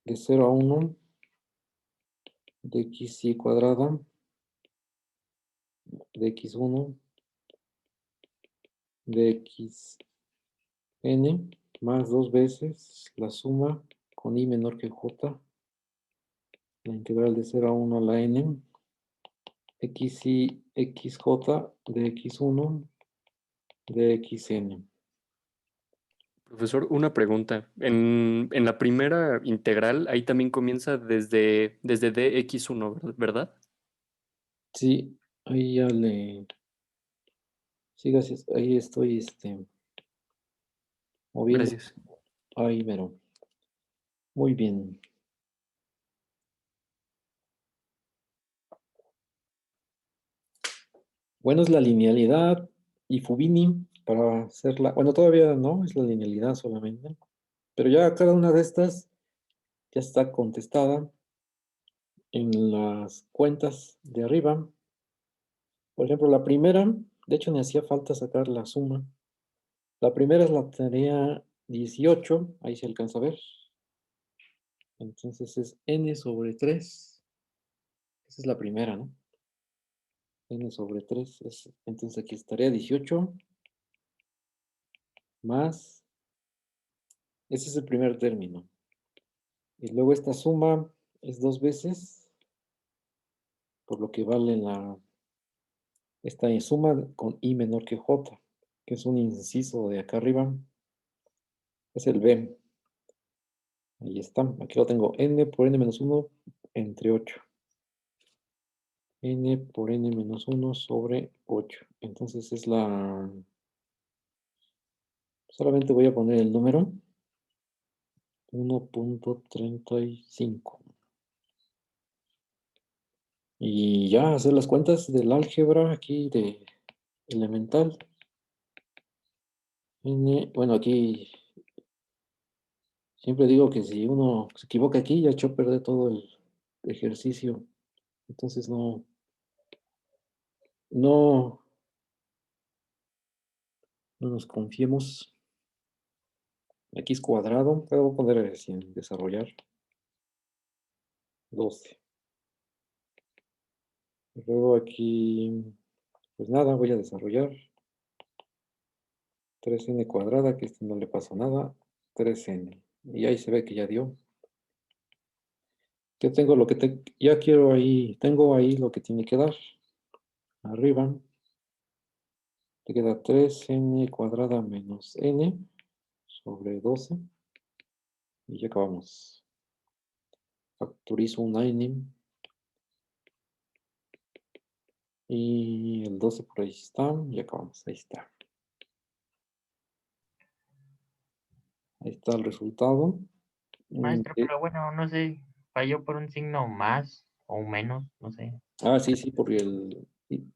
De 0 a 1 de XY cuadrada de X1 de XN más dos veces la suma con Y menor que J. La integral de 0 a 1 a la N. XY XJ de X1 de XN. Profesor, una pregunta. En la primera integral, ahí también comienza desde dx1, ¿verdad? Sí, ahí ya sigas, ahí estoy moviendo. Gracias. Ahí mero. Muy bien. Bueno, es la linealidad y Fubini para hacerla. Bueno, todavía no, es la linealidad solamente. Pero ya cada una de estas ya está contestada en las cuentas de arriba. Por ejemplo, la primera, de hecho, ni hacía falta sacar la suma. La primera es la tarea 18, ahí se alcanza a ver. Entonces es n sobre 3. Esa es la primera, ¿no? N sobre 3. Entonces aquí estaría 18 más. Ese es el primer término. Y luego esta suma es dos veces, por lo que vale Está en suma con i menor que j, que es un inciso de acá arriba. Es el b. Ahí está. Aquí lo tengo. N por n menos 1 entre 8. N por n menos 1 sobre 8. Entonces es la... Solamente voy a poner el número 1.35. Y ya hacer las cuentas del álgebra aquí de elemental. N, bueno, aquí siempre digo que si uno se equivoca aquí, ya echó a perder todo el ejercicio. Entonces no, no nos confiemos. Aquí es cuadrado. Puedo poner sin desarrollar. 12. Luego aquí, pues nada, voy a desarrollar 3n cuadrada, que esto no le pasa nada. 3n. Y ahí se ve que ya dio. Yo tengo lo que ya quiero ahí, tengo ahí lo que tiene que dar. Arriba te queda 3n cuadrada menos n sobre 12. Y ya acabamos. Factorizo un n. Y el 12 por ahí está. Y acabamos. Ahí está. Ahí está el resultado. Maestro, pero bueno, no sé, falló por un signo más o menos, no sé. Sí, sí, porque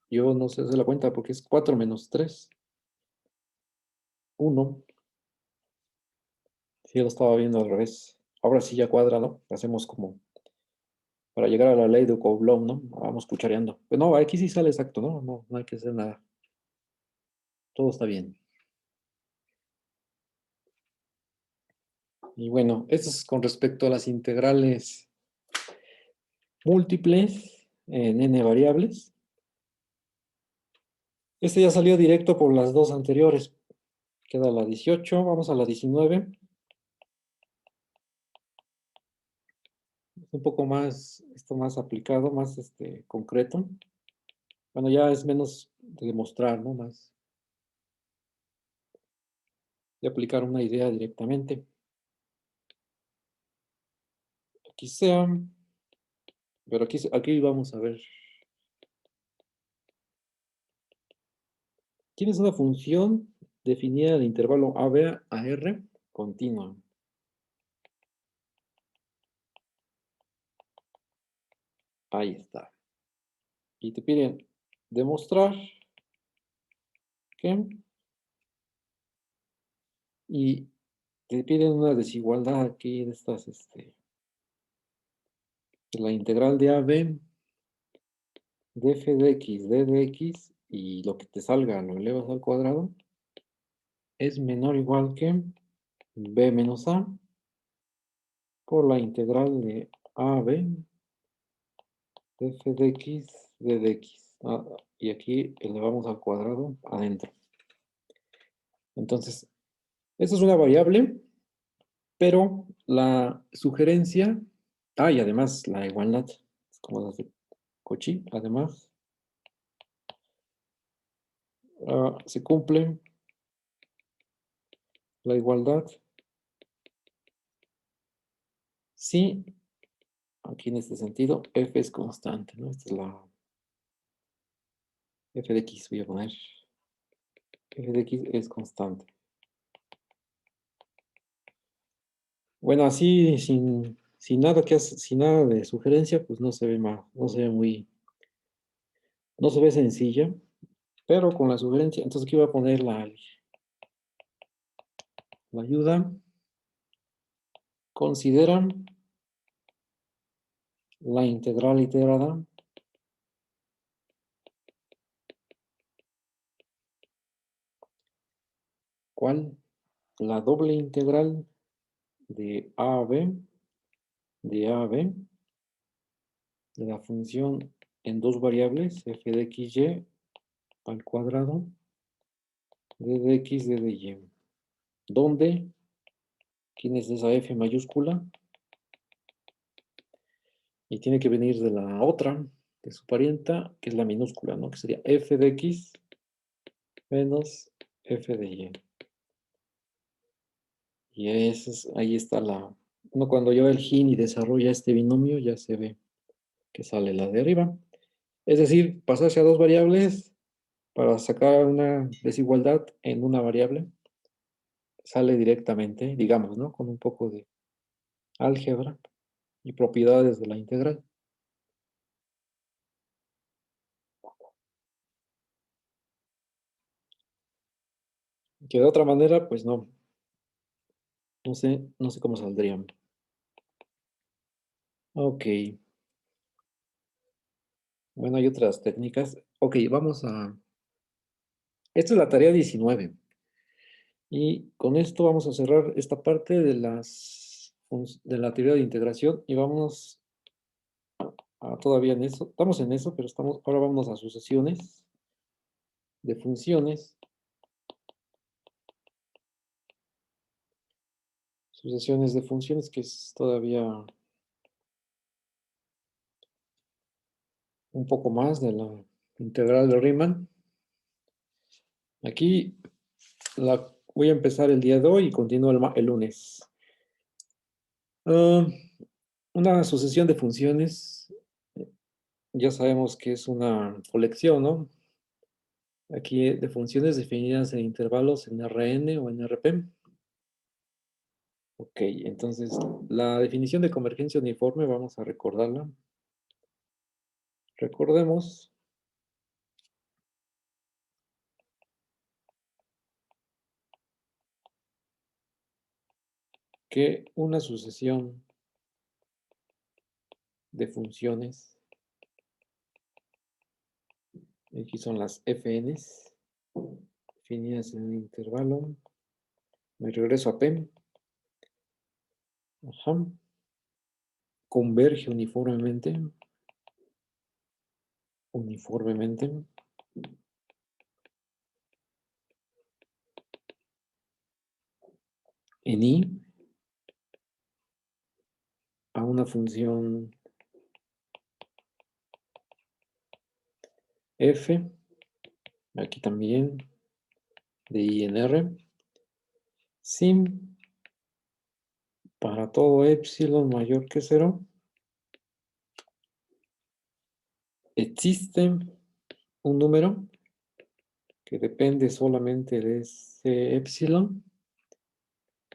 yo no sé hacer la cuenta porque es 4 menos 3. 1. Sí, lo estaba viendo al revés. Ahora sí ya cuadra, ¿no? Hacemos como para llegar a la ley de Coulomb, ¿no? Vamos cuchareando. Pero no, aquí sí sale exacto, ¿no? No hay que hacer nada. Todo está bien. Y bueno, esto es con respecto a las integrales múltiples en n variables. Este ya salió directo por las dos anteriores. Queda la 18, vamos a la 19. Es un poco más, esto más aplicado, más concreto. Bueno, ya es menos de demostrar, ¿no? Más de aplicar una idea directamente. Aquí sea, pero aquí vamos a ver. Tienes una función definida en el intervalo AB a R continua. Ahí está. Y te piden demostrar que, y te piden una desigualdad aquí de estas, de la integral de AB, de f de x, d de x, y lo que te salga lo elevas al cuadrado, es menor o igual que b menos a por la integral de AB de f de x, d de x. Y aquí elevamos al cuadrado adentro. Entonces, esta es una variable, pero la sugerencia, y además la igualdad, es como las de Cauchy, además, se cumple la igualdad si, aquí en este sentido, f es constante, ¿no? Esta es la f de x, voy a poner, f de x es constante. Bueno, así, sin nada sin nada de sugerencia, pues no se ve no se ve no se ve sencilla, pero con la sugerencia, entonces aquí voy a poner la ayuda. Considera la integral iterada ¿cuál? La doble integral de a a b, de a a b, de la función en dos variables, f de x, y al cuadrado, d de x, d de y. ¿Dónde? ¿Quién es esa f mayúscula? Y tiene que venir de la otra. de su parienta, que es la minúscula, ¿no? Que sería f de x menos f de y. Y ahí está uno cuando lleva el GIN y desarrolla este binomio, ya se ve que sale la de arriba. Es decir, pasarse a dos variables para sacar una desigualdad en una variable, sale directamente, digamos, ¿no? Con un poco de álgebra y propiedades de la integral. Que de otra manera, pues no. No sé cómo saldrían. Ok. Bueno, hay otras técnicas. Ok, vamos a... Esta es la tarea 19. Y con esto vamos a cerrar esta parte de de la teoría de integración y vamos todavía en eso. Estamos en eso, pero ahora vamos a sucesiones de funciones. Sucesiones de funciones, que es todavía un poco más de la integral de Riemann. Aquí voy a empezar el día de hoy y continúo el lunes. Una sucesión de funciones, ya sabemos que es una colección, ¿no? Aquí de funciones definidas en intervalos en Rn o en Rp. Ok, entonces la definición de convergencia uniforme vamos a recordarla. Recordemos que una sucesión de funciones, aquí son las fn's, definidas en un intervalo, me regreso a P, ajá, converge uniformemente, en I, a una función f, aquí también, de I en R, sin para todo epsilon mayor que 0, existe un número que depende solamente de ese epsilon,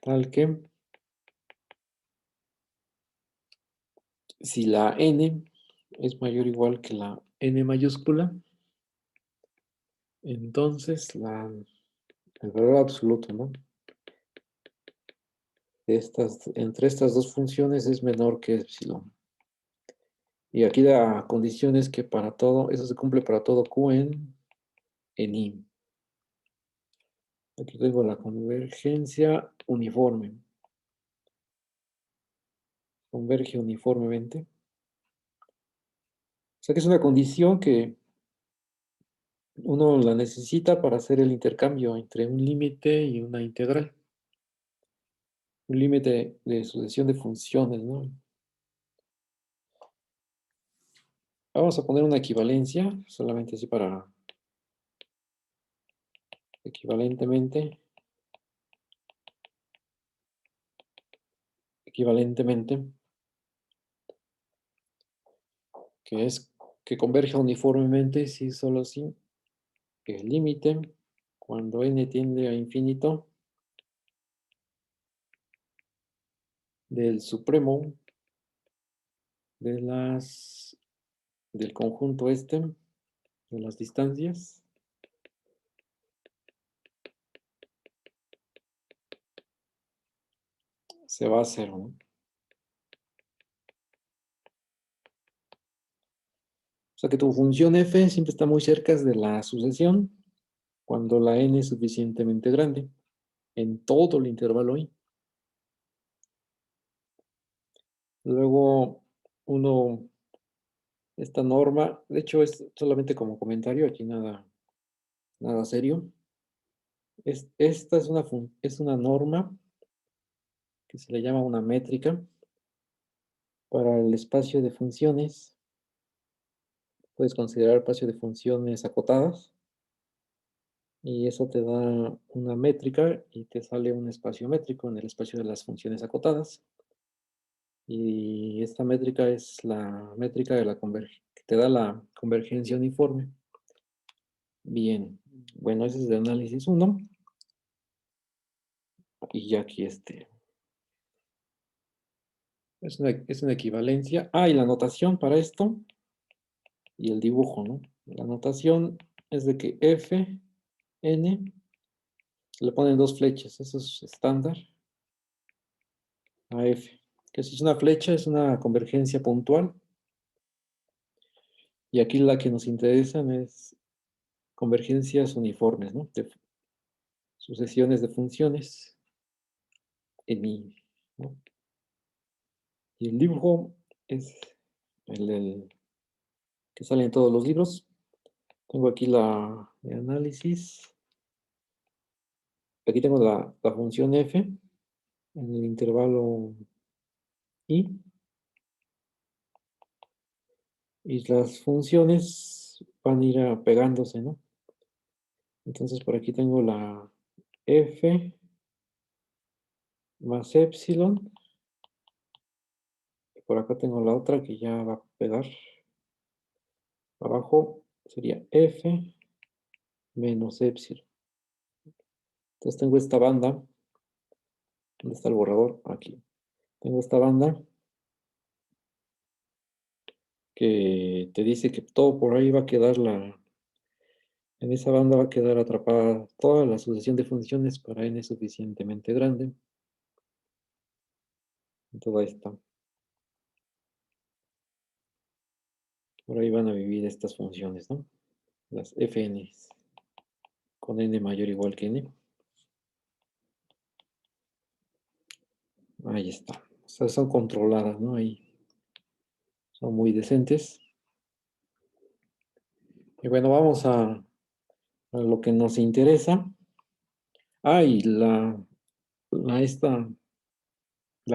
tal que si la n es mayor o igual que la n mayúscula, entonces el valor absoluto, ¿no? Entre estas dos funciones es menor que epsilon. Y aquí la condición es que para todo, eso se cumple para todo q en I. Aquí tengo la convergencia uniforme. Converge uniformemente. O sea que es una condición que uno la necesita para hacer el intercambio entre un límite y una integral. Un límite de sucesión de funciones, ¿no? Vamos a poner una equivalencia, solamente así para equivalentemente, que es que converja uniformemente si solo si el límite cuando n tiende a infinito del supremo del conjunto de las distancias se va a cero, ¿no? O sea que tu función f siempre está muy cerca de la sucesión cuando la n es suficientemente grande en todo el intervalo i. Luego esta norma, de hecho es solamente como comentario, aquí nada serio. Esta es una norma que se le llama una métrica para el espacio de funciones Puedes considerar espacio de funciones acotadas. Y eso te da una métrica y te sale un espacio métrico en el espacio de las funciones acotadas. Y esta métrica es la métrica de la que te da la convergencia uniforme. Bien, bueno, ese es de análisis 1. Y ya aquí es una equivalencia. Ah, y la notación para esto y el dibujo, ¿no? La notación es de que F, N, le ponen dos flechas, eso es estándar, a F. Que si es una flecha, es una convergencia puntual. Y aquí la que nos interesan es convergencias uniformes, ¿no? De sucesiones de funciones en I, ¿no? Y el dibujo es el que sale en todos los libros. Tengo aquí la de análisis. Aquí tengo la función f en el intervalo I. Y las funciones van a ir pegándose, ¿no? Entonces por aquí tengo la f más epsilon. Y por acá tengo la otra que ya va a pegar. Abajo sería f menos epsilon. Entonces tengo esta banda. ¿Dónde está el borrador? Aquí. Tengo esta banda que te dice que todo por ahí va a quedar en esa banda va a quedar atrapada toda la sucesión de funciones para n suficientemente grande. Toda esta. Por ahí van a vivir estas funciones, ¿no? Las fn con n mayor o igual que n. Ahí está. O sea, son controladas, ¿no? Ahí son muy decentes. Y bueno, vamos a lo que nos interesa. Ah, y la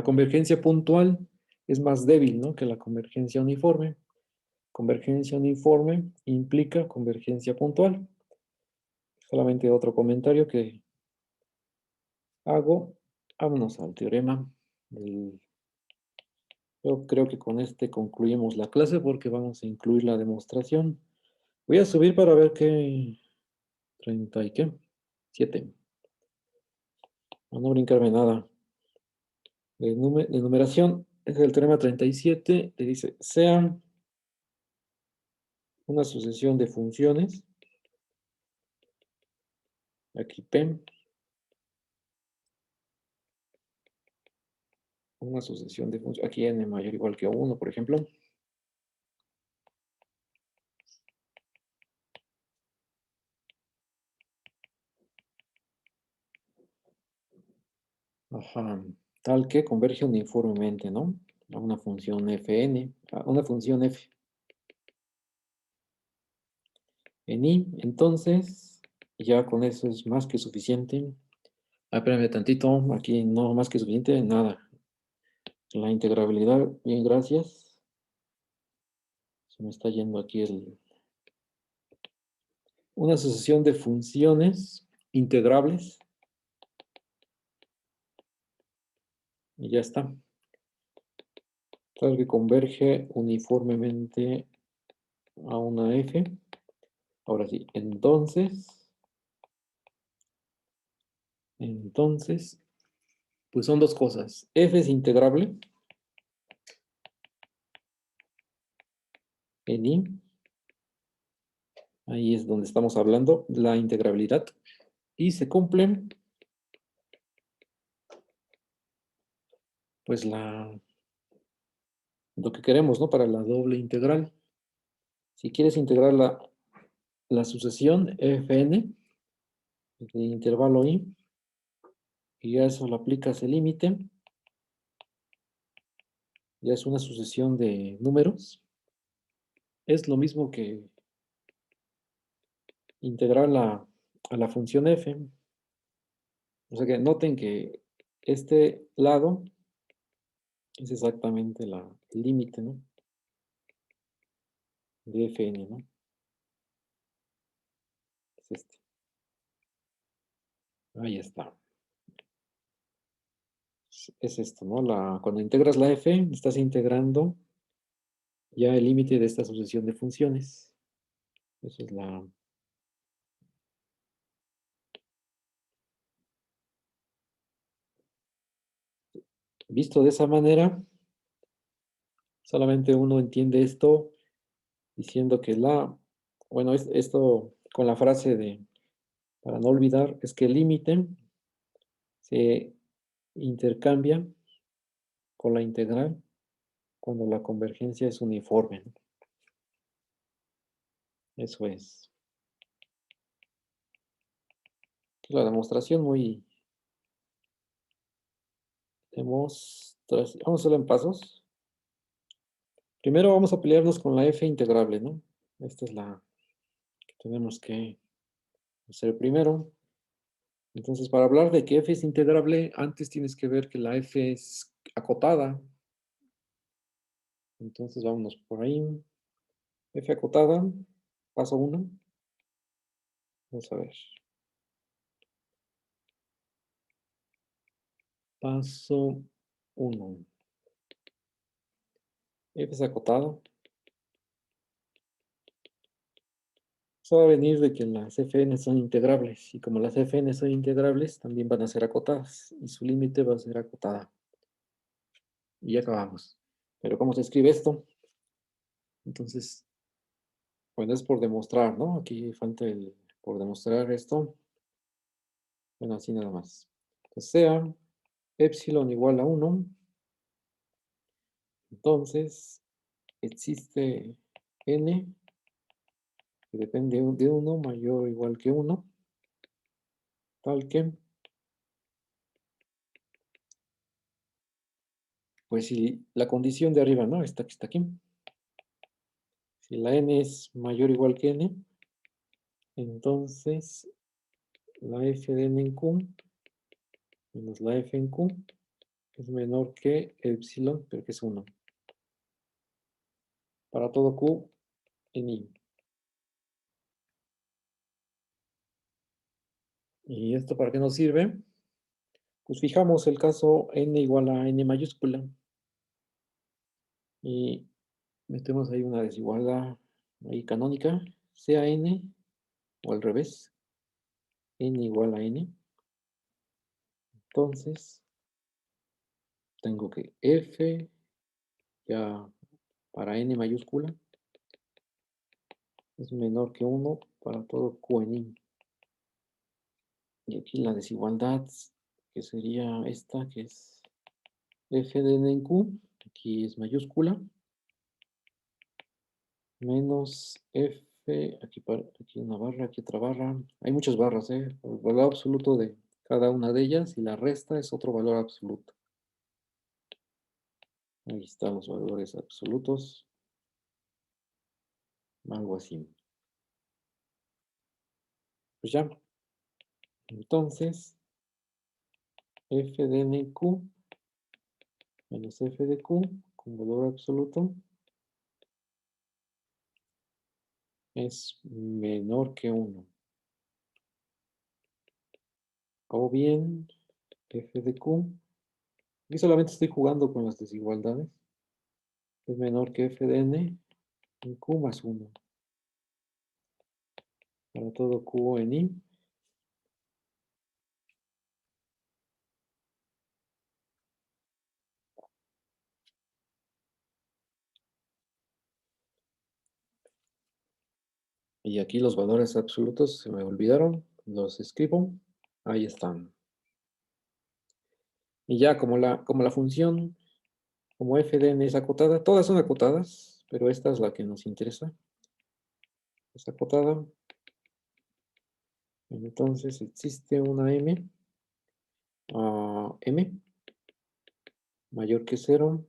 convergencia puntual es más débil, ¿no? Que la convergencia uniforme. Convergencia uniforme implica convergencia puntual. Solamente otro comentario que hago. Vámonos al teorema. Yo creo que con este concluimos la clase porque vamos a incluir la demostración. Voy a subir para ver qué 30 y qué 7. Para no brincarme nada. De numeración es el teorema 37. Te dice, sea una sucesión de funciones. Aquí P. Una sucesión de funciones. Aquí n mayor o igual que 1, por ejemplo. Ajá. Tal que converge uniformemente, ¿no? A una función fn, a una función f en i. Entonces, ya con eso es más que suficiente. Ah, espérame tantito. Aquí no más que suficiente, nada. La integrabilidad, bien, gracias. Se me está yendo aquí una sucesión de funciones integrables. Y ya está. Tal que converge uniformemente a una f. Ahora sí, entonces, pues son dos cosas. F es integrable en I. Ahí es donde estamos hablando, la integrabilidad. Y se cumplen, pues lo que queremos, ¿no? Para la doble integral. Si quieres integrar la sucesión fn de intervalo I, y a eso le aplicas el límite, ya es una sucesión de números. Es lo mismo que integrar a la función f. O sea que noten que este lado es exactamente el límite, ¿no? de Fn, ¿no? Es este. Ahí está. Es esto, ¿no? Cuando integras la f, estás integrando ya el límite de esta sucesión de funciones. Esa es la... Visto de esa manera, solamente uno entiende esto diciendo que bueno, esto con la frase de, para no olvidar, es que el límite se intercambia con la integral cuando la convergencia es uniforme, ¿no? Eso es. La demostración vamos a hacerlo en pasos. Primero vamos a pelearnos con la f integrable, ¿no? Esta es la que tenemos que hacer primero. Entonces, para hablar de que f es integrable, antes tienes que ver que la f es acotada. Entonces, vámonos por ahí. F acotada, paso 1. Vamos a ver. Paso 1. F es acotada. Eso va a venir de que las fn son integrables. Y como las fn son integrables, también van a ser acotadas. Y su límite va a ser acotada. Y ya acabamos. Pero ¿cómo se escribe esto? Entonces, bueno, es por demostrar, ¿no? Aquí falta el por demostrar esto. Bueno, así nada más. Entonces, sea epsilon igual a 1. Entonces, existe n que depende de 1 mayor o igual que 1. Tal que, pues si la condición de arriba, ¿no? Esta que está aquí. Si la n es mayor o igual que n, entonces la f de n en q menos la f en q es menor que epsilon, pero que es 1. Para todo q en i. ¿Y esto para qué nos sirve? Pues fijamos el caso n igual a n mayúscula. Y metemos ahí una desigualdad ahí canónica, sea n o al revés, n igual a n. Entonces, tengo que f ya para n mayúscula es menor que 1 para todo q en i. Y aquí la desigualdad, que sería esta, que es f de n en q, aquí es mayúscula, menos f, aquí una barra, aquí otra barra. Hay muchas barras, ¿eh? El valor absoluto de cada una de ellas y la resta es otro valor absoluto. Ahí están los valores absolutos. Algo así. Pues ya. Entonces, f de n en q menos f de q con valor absoluto es menor que 1. O bien, f de q, aquí solamente estoy jugando con las desigualdades, es menor que f de n en q más 1. Para todo q en i. Y aquí los valores absolutos se me olvidaron, los escribo. Ahí están. Y ya como la función, como f de n es acotada, todas son acotadas, pero esta es la que nos interesa. Es acotada. Entonces existe una m, m mayor que 0,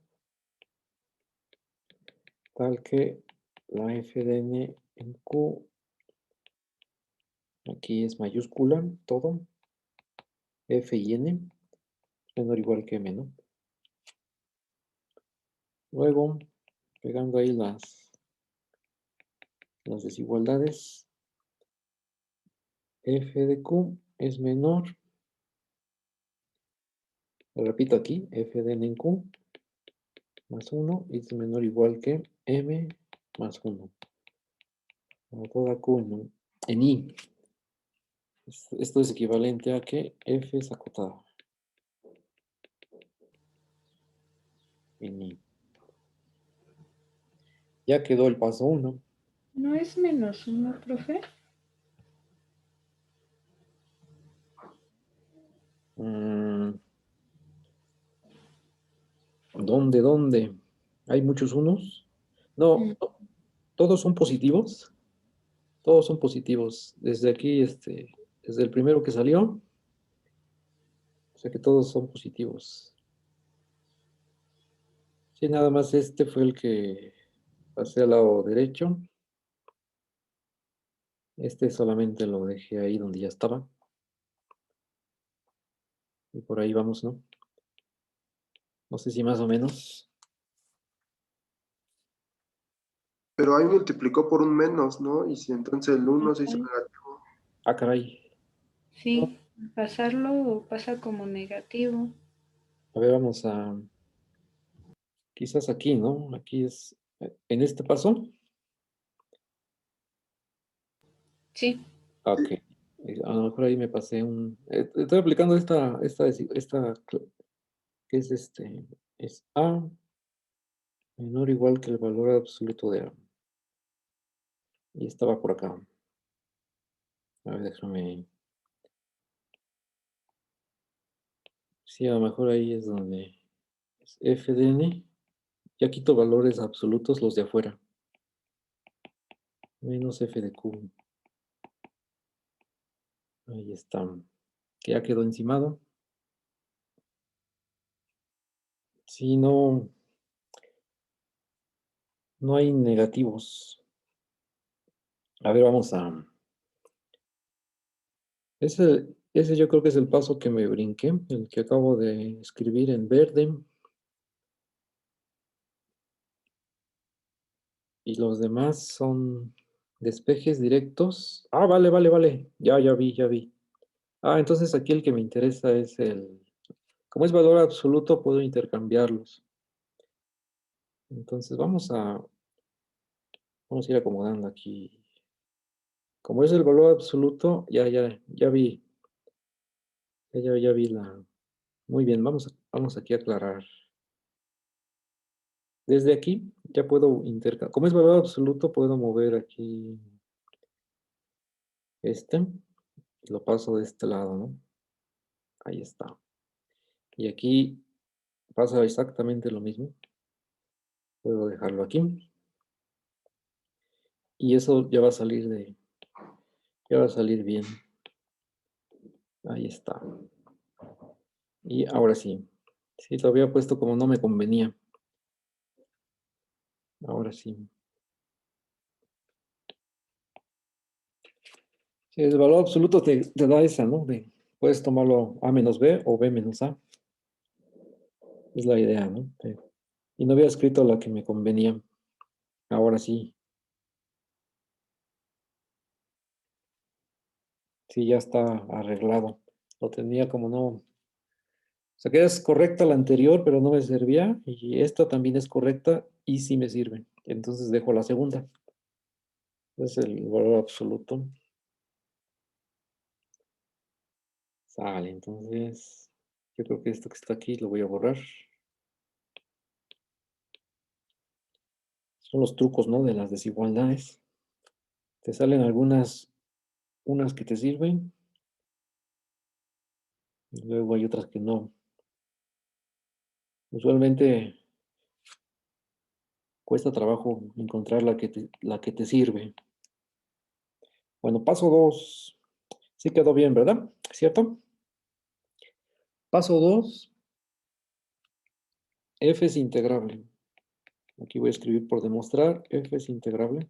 tal que la f de n en q, aquí es mayúscula, todo, f y n, menor o igual que m, ¿no? Luego, pegando ahí las desigualdades, f de q es menor, lo repito aquí, f de n en q más 1 es menor o igual que m más 1. Para toda q en i. Esto es equivalente a que f es acotada en i. Ya quedó el paso 1. ¿No es -1, profe? ¿Dónde? ¿Hay muchos unos? No, todos son positivos. Todos son positivos. Desde aquí, desde el primero que salió, o sea que todos son positivos. Sí, nada más este fue el que pasé al lado derecho. Este solamente lo dejé ahí donde ya estaba. Y por ahí vamos, ¿no? No sé si más o menos. Pero ahí multiplicó por un menos, ¿no? Y si entonces el 1 se hizo negativo. Ah, caray. Sí, pasarlo pasa como negativo. A ver, vamos a... Quizás aquí, ¿no? Aquí es... En este paso. Sí. Ok. A lo mejor ahí me pasé un... Estoy aplicando que es es A menor o igual que el valor absoluto de A. Y estaba por acá. A ver, déjame... Sí, a lo mejor ahí es donde es f de n. Ya quito valores absolutos, los de afuera. Menos f de q. Ahí está. Que ya quedó encimado. Si no, no hay negativos. A ver, vamos a... Ese yo creo que es el paso que me brinqué, el que acabo de escribir en verde. Y los demás son despejes directos. Ah, vale. Ya vi. Ah, entonces aquí el que me interesa es el... Como es valor absoluto, puedo intercambiarlos. Entonces vamos a ir acomodando aquí. Como es el valor absoluto, ya vi. Ya vi la... Muy bien, vamos aquí a aclarar. Desde aquí ya puedo intercambiar. Como es valor absoluto, puedo mover aquí y lo paso de este lado, ¿no? Ahí está. Y aquí pasa exactamente lo mismo. Puedo dejarlo aquí. Y eso ya va a salir bien. Ahí está. Y ahora sí. Sí, lo había puesto como no me convenía. Ahora sí. Sí, el valor absoluto te da esa, ¿no? Puedes tomarlo A menos B o B menos A. Es la idea, ¿no? Y no había escrito la que me convenía. Ahora sí. Sí, ya está arreglado. Lo tenía como no. O sea, que es correcta la anterior, pero no me servía. Y esta también es correcta y sí me sirve. Entonces dejo la segunda. Es el valor absoluto. Sale, entonces yo creo que esto que está aquí lo voy a borrar. Son los trucos, ¿no? De las desigualdades. Te salen unas que te sirven, y luego hay otras que no. Usualmente cuesta trabajo encontrar la que te sirve. Bueno, paso 2. Sí quedó bien, ¿verdad? ¿Cierto? Paso 2. F es integrable. Aquí voy a escribir por demostrar. F es integrable.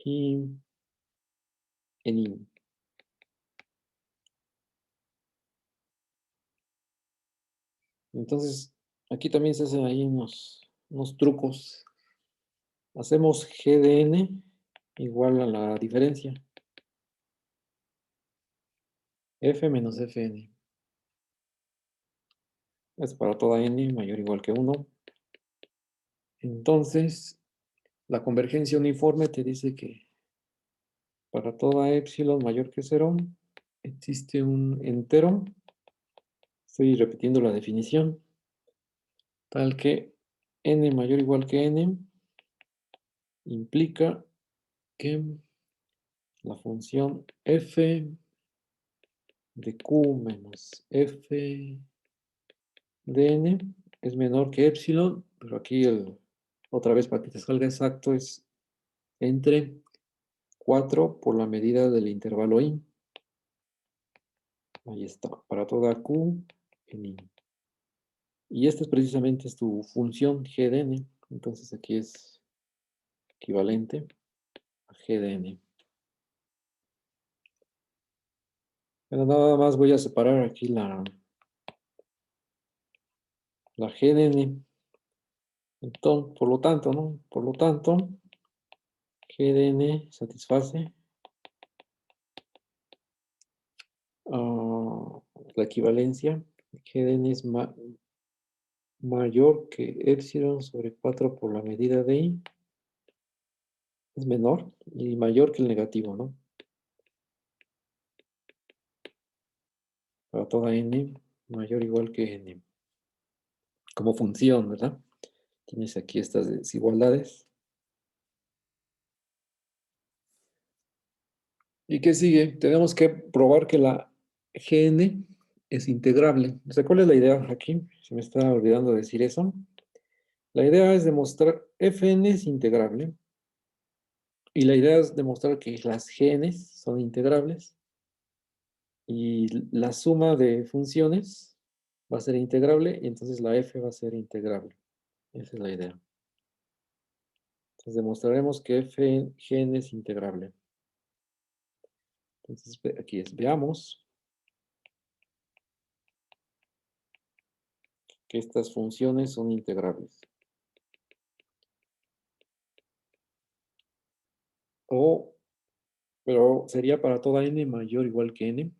Y en I. Entonces, aquí también se hacen ahí unos unos trucos. Hacemos G de n igual a la diferencia. F menos Fn. Es para toda n mayor o igual que 1. Entonces, la convergencia uniforme te dice que para toda epsilon mayor que 0 existe un entero. Estoy repitiendo la definición. Tal que n mayor o igual que n implica que la función f de q menos f de n es menor que epsilon, pero aquí otra vez para que te salga exacto es entre 4 por la medida del intervalo i. Ahí está, para toda q en i. Y esta es precisamente tu función g de n. Entonces aquí es equivalente a g de n. Pero nada más voy a separar aquí la g de n. Entonces, por lo tanto, ¿no? Por lo tanto, g de n satisface la equivalencia. G de n es mayor que epsilon sobre 4 por la medida de i. Es menor y mayor que el negativo, ¿no? Para toda n mayor o igual que n. Como función, ¿verdad? Tienes aquí estas desigualdades. ¿Y qué sigue? Tenemos que probar que la Gn es integrable. O sea, ¿cuál es la idea aquí? Se me está olvidando decir eso. La idea es demostrar Fn es integrable. Y la idea es demostrar que las Gns son integrables. Y la suma de funciones va a ser integrable. Y entonces la f va a ser integrable. Esa es la idea. Entonces demostraremos que Fn es integrable. Entonces aquí veamos que estas funciones son integrables. Pero sería para toda n mayor o igual que n.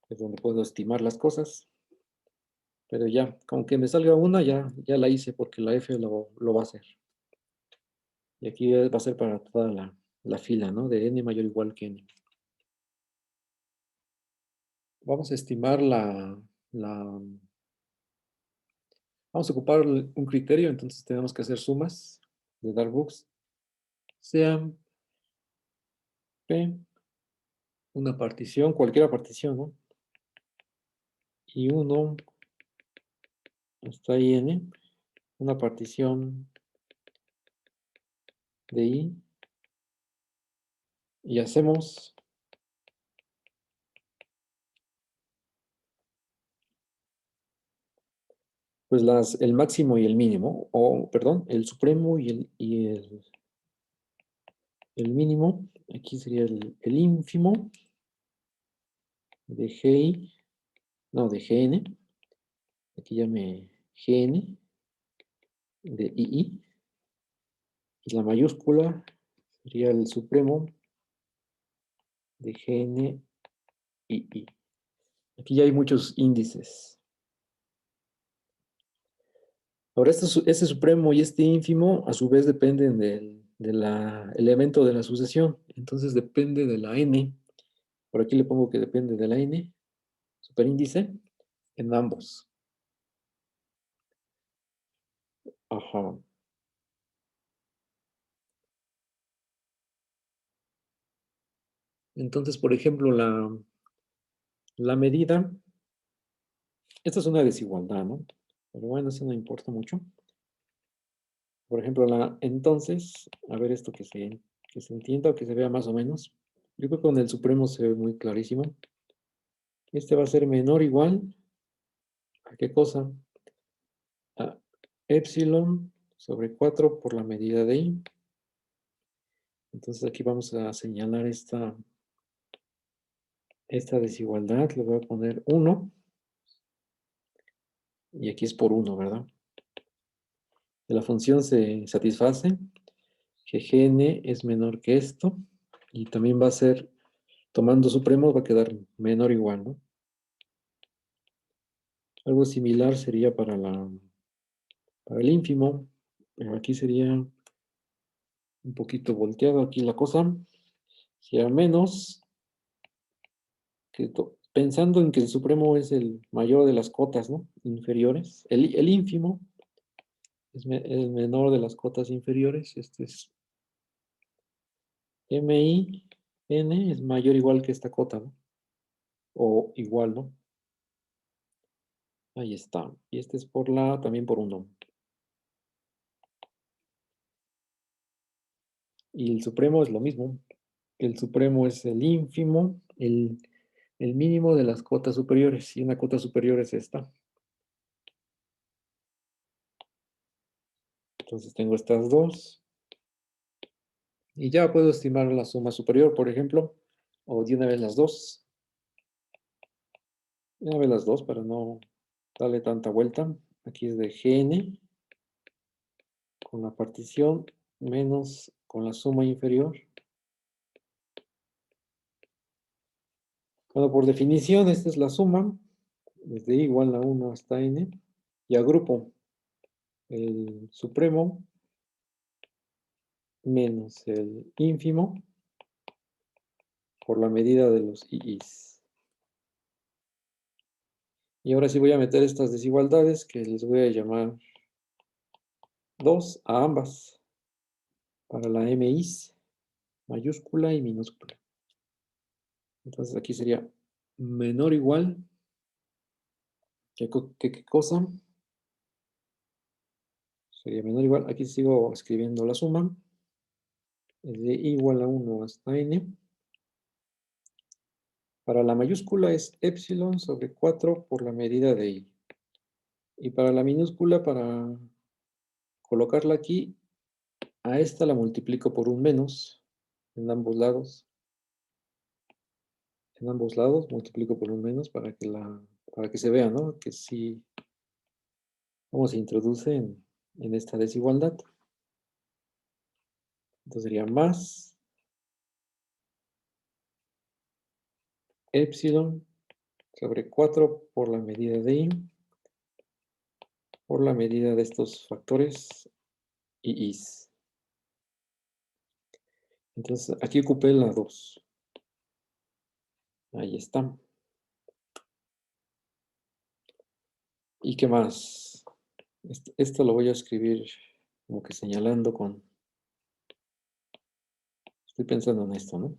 Es donde puedo estimar las cosas. Pero ya, con que me salga una, ya la hice porque la f lo va a hacer. Y aquí va a ser para toda la fila, ¿no? De n mayor o igual que n. Vamos a estimar vamos a ocupar un criterio, entonces tenemos que hacer sumas de Darboux. Sean P, una partición, cualquier partición, ¿no? Y 1 hasta n, una partición de i. Y hacemos pues el máximo y el mínimo, o perdón, el supremo y el mínimo. Aquí sería el ínfimo de GI, no, de GN. Aquí llame GN de II. Y la mayúscula sería el supremo de GN II. Aquí ya hay muchos índices. Ahora, este supremo y este ínfimo a su vez dependen del elemento de la sucesión. Entonces depende de la n. Por aquí le pongo que depende de la n, superíndice, en ambos. Ajá. Entonces, por ejemplo, la medida, esta es una desigualdad, ¿no? Pero bueno, eso no importa mucho. Por ejemplo, entonces, a ver esto que se entienda o que se vea más o menos. Yo creo que con el supremo se ve muy clarísimo. Este va a ser menor o igual a qué cosa? A epsilon sobre 4 por la medida de i. Entonces aquí vamos a señalar esta desigualdad. Le voy a poner 1. y aquí es por 1, ¿verdad? La función se satisface, que Gn es menor que esto, y también va a ser, tomando supremos, va a quedar menor o igual, ¿no? Algo similar sería para el ínfimo, pero aquí sería un poquito volteado aquí la cosa. Si a menos, pensando en que el supremo es el mayor de las cotas, ¿no? Inferiores. El ínfimo es el menor de las cotas inferiores. Este es MI, N es mayor o igual que esta cota, ¿no? O igual, ¿no? Ahí está. Y este es también por 1. Y el supremo es lo mismo. El supremo es el ínfimo, el mínimo de las cotas superiores. Y una cota superior es esta. Entonces tengo estas dos. Y ya puedo estimar la suma superior, por ejemplo. O de una vez las dos. De una vez las dos para no darle tanta vuelta. Aquí es de Gn con la partición menos con la suma inferior. Bueno, por definición, esta es la suma. Desde i igual a 1 hasta n. Y agrupo el supremo menos el ínfimo por la medida de los i's. Y ahora sí voy a meter estas desigualdades que les voy a llamar 2 a ambas para la MI's mayúscula y minúscula. Entonces aquí sería menor o igual ¿qué cosa? Sería menor o igual, aquí sigo escribiendo la suma, es de i igual a 1 hasta n. Para la mayúscula es epsilon sobre 4 por la medida de i. Y para la minúscula, para colocarla aquí, a esta la multiplico por un menos en ambos lados. En ambos lados multiplico por un menos para que se vea, ¿no? Que sí, cómo se introduce en esta desigualdad. Entonces sería más epsilon sobre 4 por la medida de i por la medida de estos factores y is. Entonces aquí ocupé la 2. Ahí está. ¿Y qué más? Esto lo voy a escribir como que señalando con... Estoy pensando en esto, ¿no?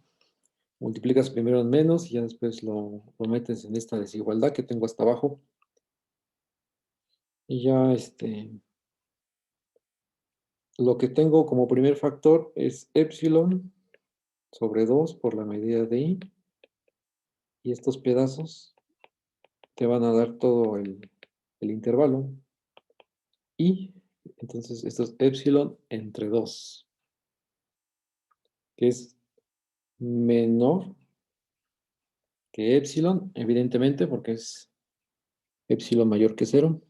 Multiplicas primero en menos y ya después lo metes en esta desigualdad que tengo hasta abajo. Y ya lo que tengo como primer factor es epsilon sobre 2 por la medida de i. Y estos pedazos te van a dar todo el intervalo. Y entonces esto es epsilon entre 2, que es menor que epsilon, evidentemente, porque es epsilon mayor que 0.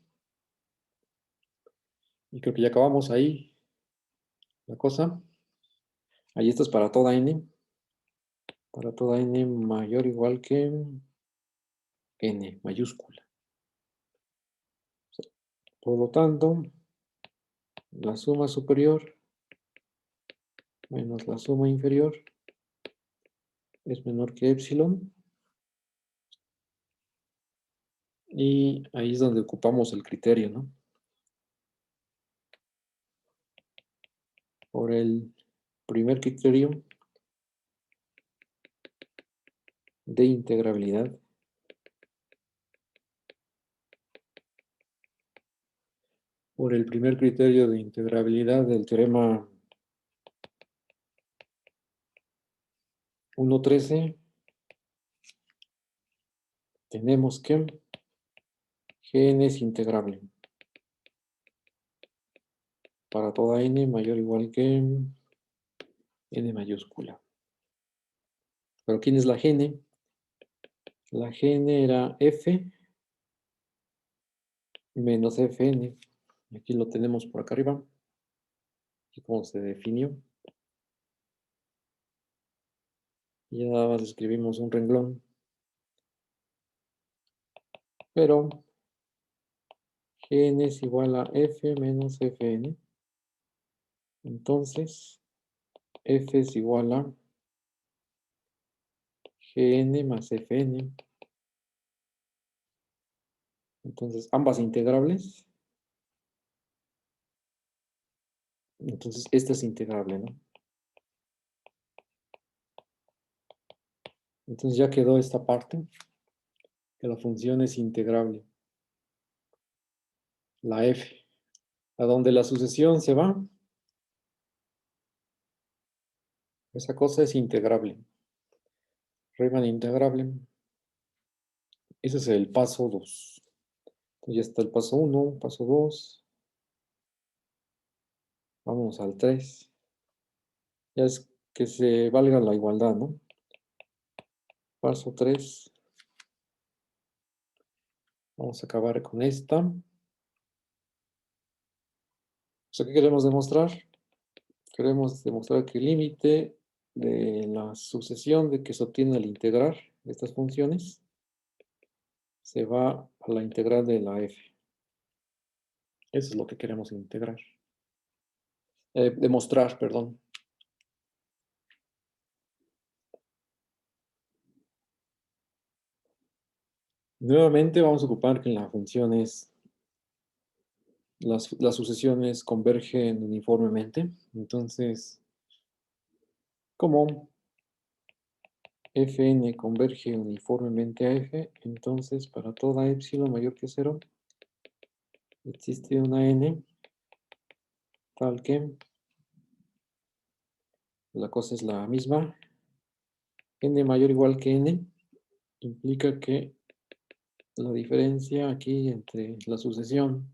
Y creo que ya acabamos ahí la cosa. Ahí esto es para toda n. Para toda n mayor o igual que n mayúscula. Por lo tanto, la suma superior menos la suma inferior es menor que epsilon. Y ahí es donde ocupamos el criterio, ¿no? Por el primer criterio de integrabilidad. Por el primer criterio de integrabilidad del teorema 1.13, tenemos que Gn es integrable para toda n mayor o igual que n mayúscula. ¿Pero quién es la Gn? La Gn era f menos Fn. Aquí lo tenemos por acá arriba. Aquí como se definió. Y ya nada más escribimos un renglón. Pero Gn es igual a F menos Fn. Entonces, F es igual a Gn más Fn. Entonces, ambas integrables. Entonces, esta es integrable, ¿no? Entonces ya quedó esta parte, que la función es integrable. La f, a donde la sucesión se va, esa cosa es integrable. Riemann integrable. Ese es el paso 2. Entonces ya está el paso 1, paso 2. Vamos al 3. Ya es que se valga la igualdad, ¿no? Paso 3. Vamos a acabar con esta. O sea, ¿qué queremos demostrar? Queremos demostrar que el límite de la sucesión de que se obtiene al integrar estas funciones se va a la integral de la f. Eso es lo que queremos integrar. Demostrar, perdón. Nuevamente vamos a ocupar que la función es las sucesiones convergen uniformemente. Entonces, como Fn converge uniformemente a f, entonces para toda epsilon mayor que 0 existe una n tal que la cosa es la misma. N mayor o igual que n implica que la diferencia aquí entre la sucesión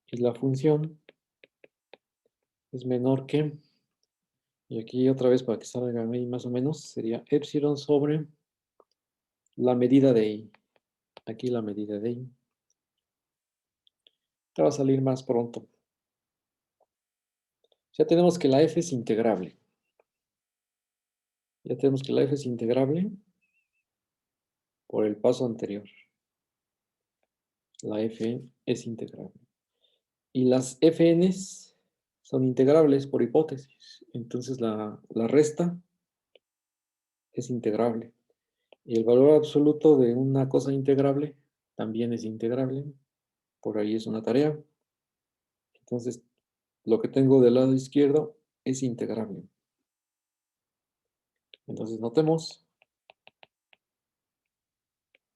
y la función es menor que, y aquí otra vez para que salga ahí más o menos, sería epsilon sobre la medida de i. Aquí la medida de i. Te va a salir más pronto. Ya tenemos que la f es integrable. Ya tenemos que la f es integrable por el paso anterior. La f es integrable. Y las fn's son integrables por hipótesis. Entonces la resta es integrable. Y el valor absoluto de una cosa integrable también es integrable. Por ahí es una tarea. Entonces, lo que tengo del lado izquierdo es integrable. Entonces, notemos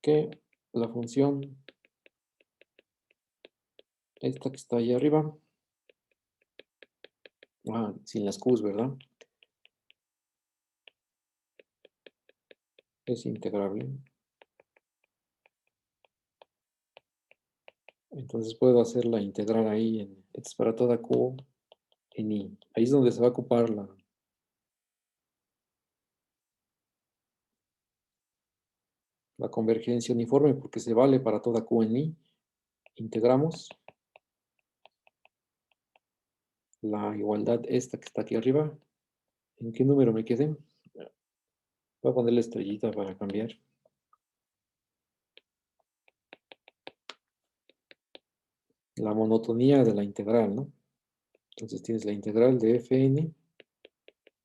que la función, esta que está ahí arriba, sin las q's, ¿verdad? Es integrable. Entonces puedo hacer la integral ahí, es para toda q en i. Ahí es donde se va a ocupar la convergencia uniforme, porque se vale para toda q en i. Integramos la igualdad esta que está aquí arriba. ¿En qué número me quedé? Voy a poner la estrellita para cambiar. La monotonía de la integral, ¿no? Entonces tienes la integral de fn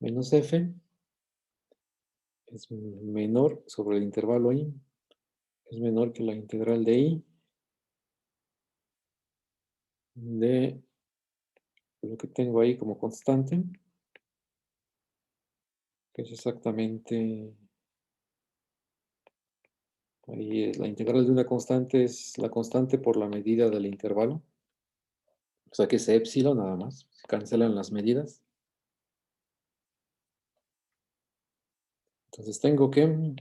menos f es menor sobre el intervalo i, es menor que la integral de i de lo que tengo ahí como constante, que es exactamente, ahí es la integral de una constante, es la constante por la medida del intervalo, o sea que es epsilon nada más, se cancelan las medidas. Entonces tengo que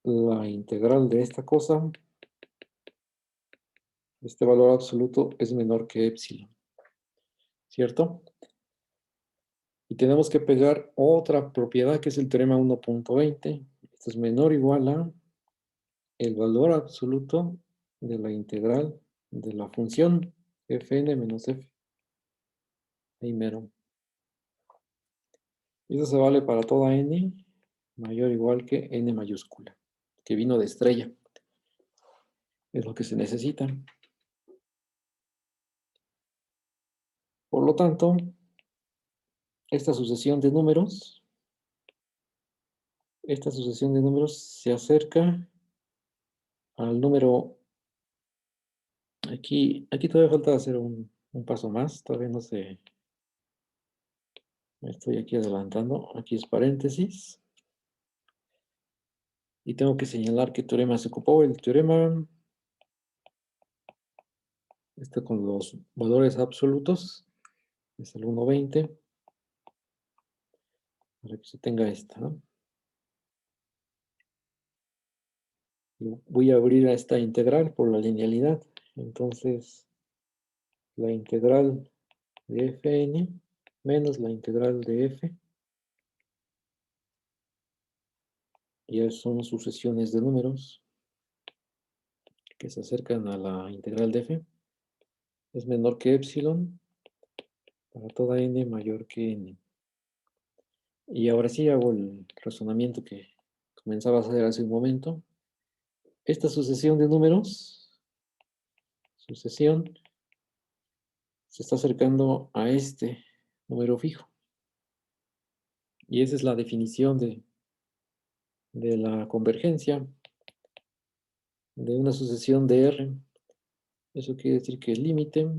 la integral de esta cosa, este valor absoluto es menor que epsilon, ¿cierto? Y tenemos que pegar otra propiedad que es el teorema 1.20. Esto es menor o igual a el valor absoluto de la integral de la función fn menos f. Ahí mero. Y eso se vale para toda n mayor o igual que n mayúscula, que vino de estrella. Es lo que se necesita. Por lo tanto, esta sucesión de números se acerca al número. Aquí todavía falta hacer un paso más. Todavía no sé. Me estoy aquí adelantando. Aquí es paréntesis. Y tengo que señalar qué teorema se ocupó. El teorema está con los valores absolutos. Es el 1.20. Para que se tenga esta, ¿no? Voy a abrir a esta integral por la linealidad. Entonces, la integral de fn menos la integral de f. Ya son sucesiones de números que se acercan a la integral de f. Es menor que epsilon para toda n mayor que n. Y ahora sí hago el razonamiento que comenzaba a hacer hace un momento. Esta sucesión de números, se está acercando a este número fijo. Y esa es la definición de la convergencia de una sucesión de R. Eso quiere decir que el límite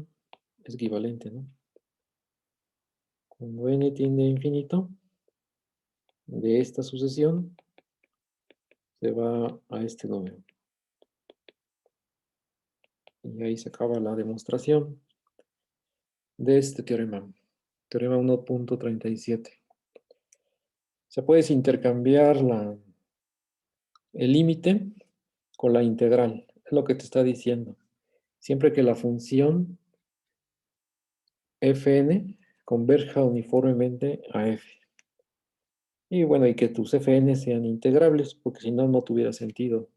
es equivalente, ¿no? Cuando n tiende a infinito, de esta sucesión se va a este número. Y ahí se acaba la demostración de este teorema. Teorema 1.37. Se puede intercambiar el límite con la integral. Es lo que te está diciendo. Siempre que la función fn converja uniformemente a f. Y bueno, y que tus fn sean integrables, porque si no, no tuviera sentido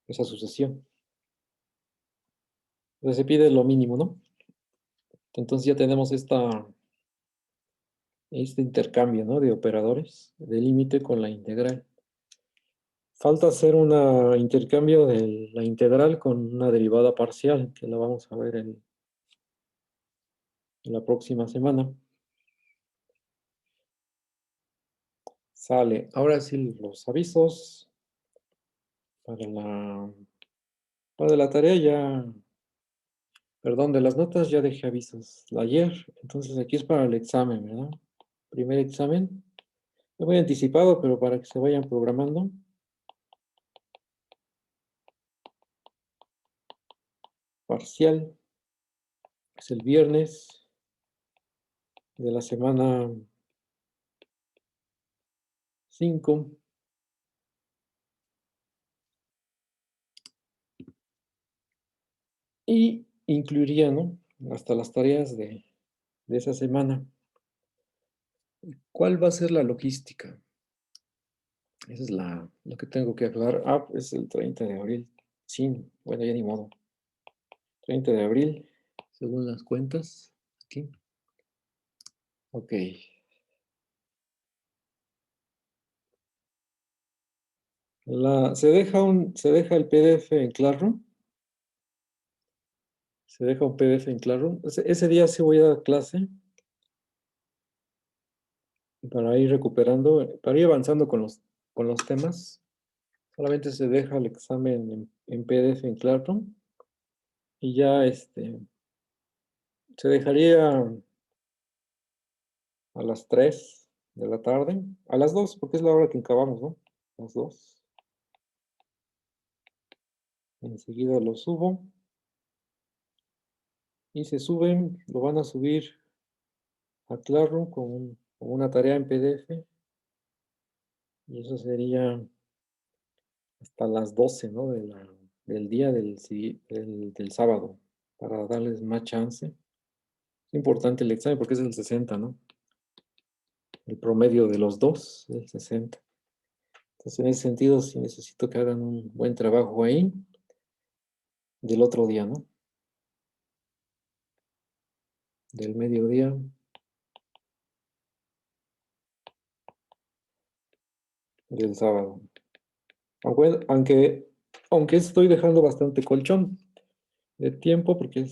esa sucesión. Entonces se pide lo mínimo, ¿no? Entonces ya tenemos este intercambio, ¿no? De operadores, de límite con la integral. Falta hacer un intercambio de la integral con una derivada parcial, que la vamos a ver en la próxima semana. Sale. Ahora sí, los avisos para la tarea ya, perdón, de las notas ya dejé avisos ayer. Entonces aquí es para el examen, ¿verdad? Primer examen. Es muy anticipado, pero para que se vayan programando. Parcial. Es el viernes de la semana 5. Y incluiría, ¿no? Hasta las tareas de esa semana. ¿Cuál va a ser la logística? Esa es lo que tengo que aclarar. Ah, es el 30 de abril. Sí, bueno, ya ni modo. 30 de abril, según las cuentas. Aquí. Ok. Se deja el PDF en Classroom. Se deja un PDF en Classroom. Ese día sí voy a dar clase. Para ir recuperando, para ir avanzando con los temas. Solamente se deja el examen en PDF en Classroom. Y ya se dejaría a las 3 de la tarde. A las 2, porque es la hora que acabamos, ¿no? A las 2. Enseguida lo subo. Y se suben, lo van a subir a Classroom con una tarea en PDF. Y eso sería hasta las 12, ¿no? Del día del sábado, para darles más chance. Es importante el examen porque es el 60, ¿no? El promedio de los dos es el 60. Entonces, en ese sentido, sí necesito que hagan un buen trabajo ahí del otro día, ¿no? Del mediodía. Del sábado. Aunque estoy dejando bastante colchón de tiempo porque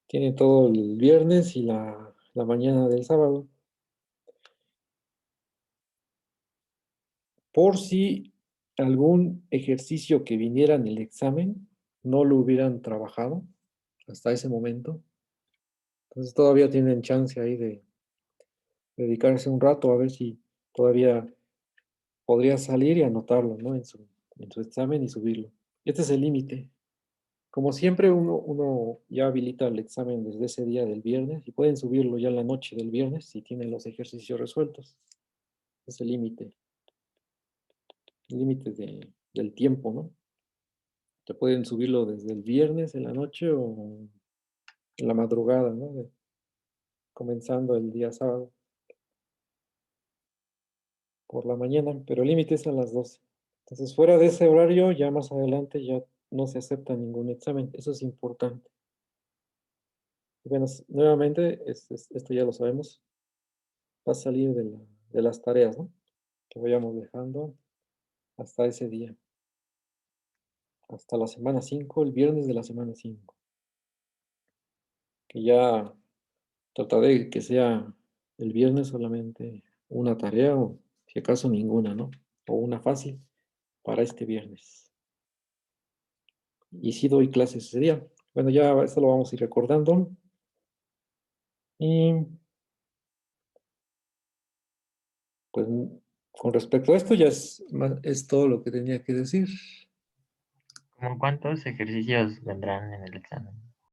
tiene todo el viernes y la mañana del sábado. Por si algún ejercicio que viniera en el examen no lo hubieran trabajado hasta ese momento. Entonces todavía tienen chance ahí de dedicarse un rato a ver si todavía podría salir y anotarlo, ¿no? En su examen y subirlo. Este es el límite. Como siempre, uno ya habilita el examen desde ese día del viernes y pueden subirlo ya en la noche del viernes si tienen los ejercicios resueltos. Es el límite del tiempo, ¿no? Ya pueden subirlo desde el viernes en la noche o en la madrugada, ¿no? Comenzando el día sábado por la mañana, pero el límite es a las 12. Entonces, fuera de ese horario, ya más adelante ya no se acepta ningún examen. Eso es importante. Bueno, nuevamente, esto ya lo sabemos, va a salir de las tareas, ¿no? Que vayamos dejando hasta ese día. Hasta la semana 5, el viernes de la semana 5. Que ya trataré de que sea el viernes solamente una tarea o si acaso ninguna, ¿no? O una fácil para este viernes. Y sí doy clases ese día. Bueno, ya esto lo vamos a ir recordando. Y pues con respecto a esto ya es todo lo que tenía que decir. ¿Cómo cuántos ejercicios vendrán en el examen?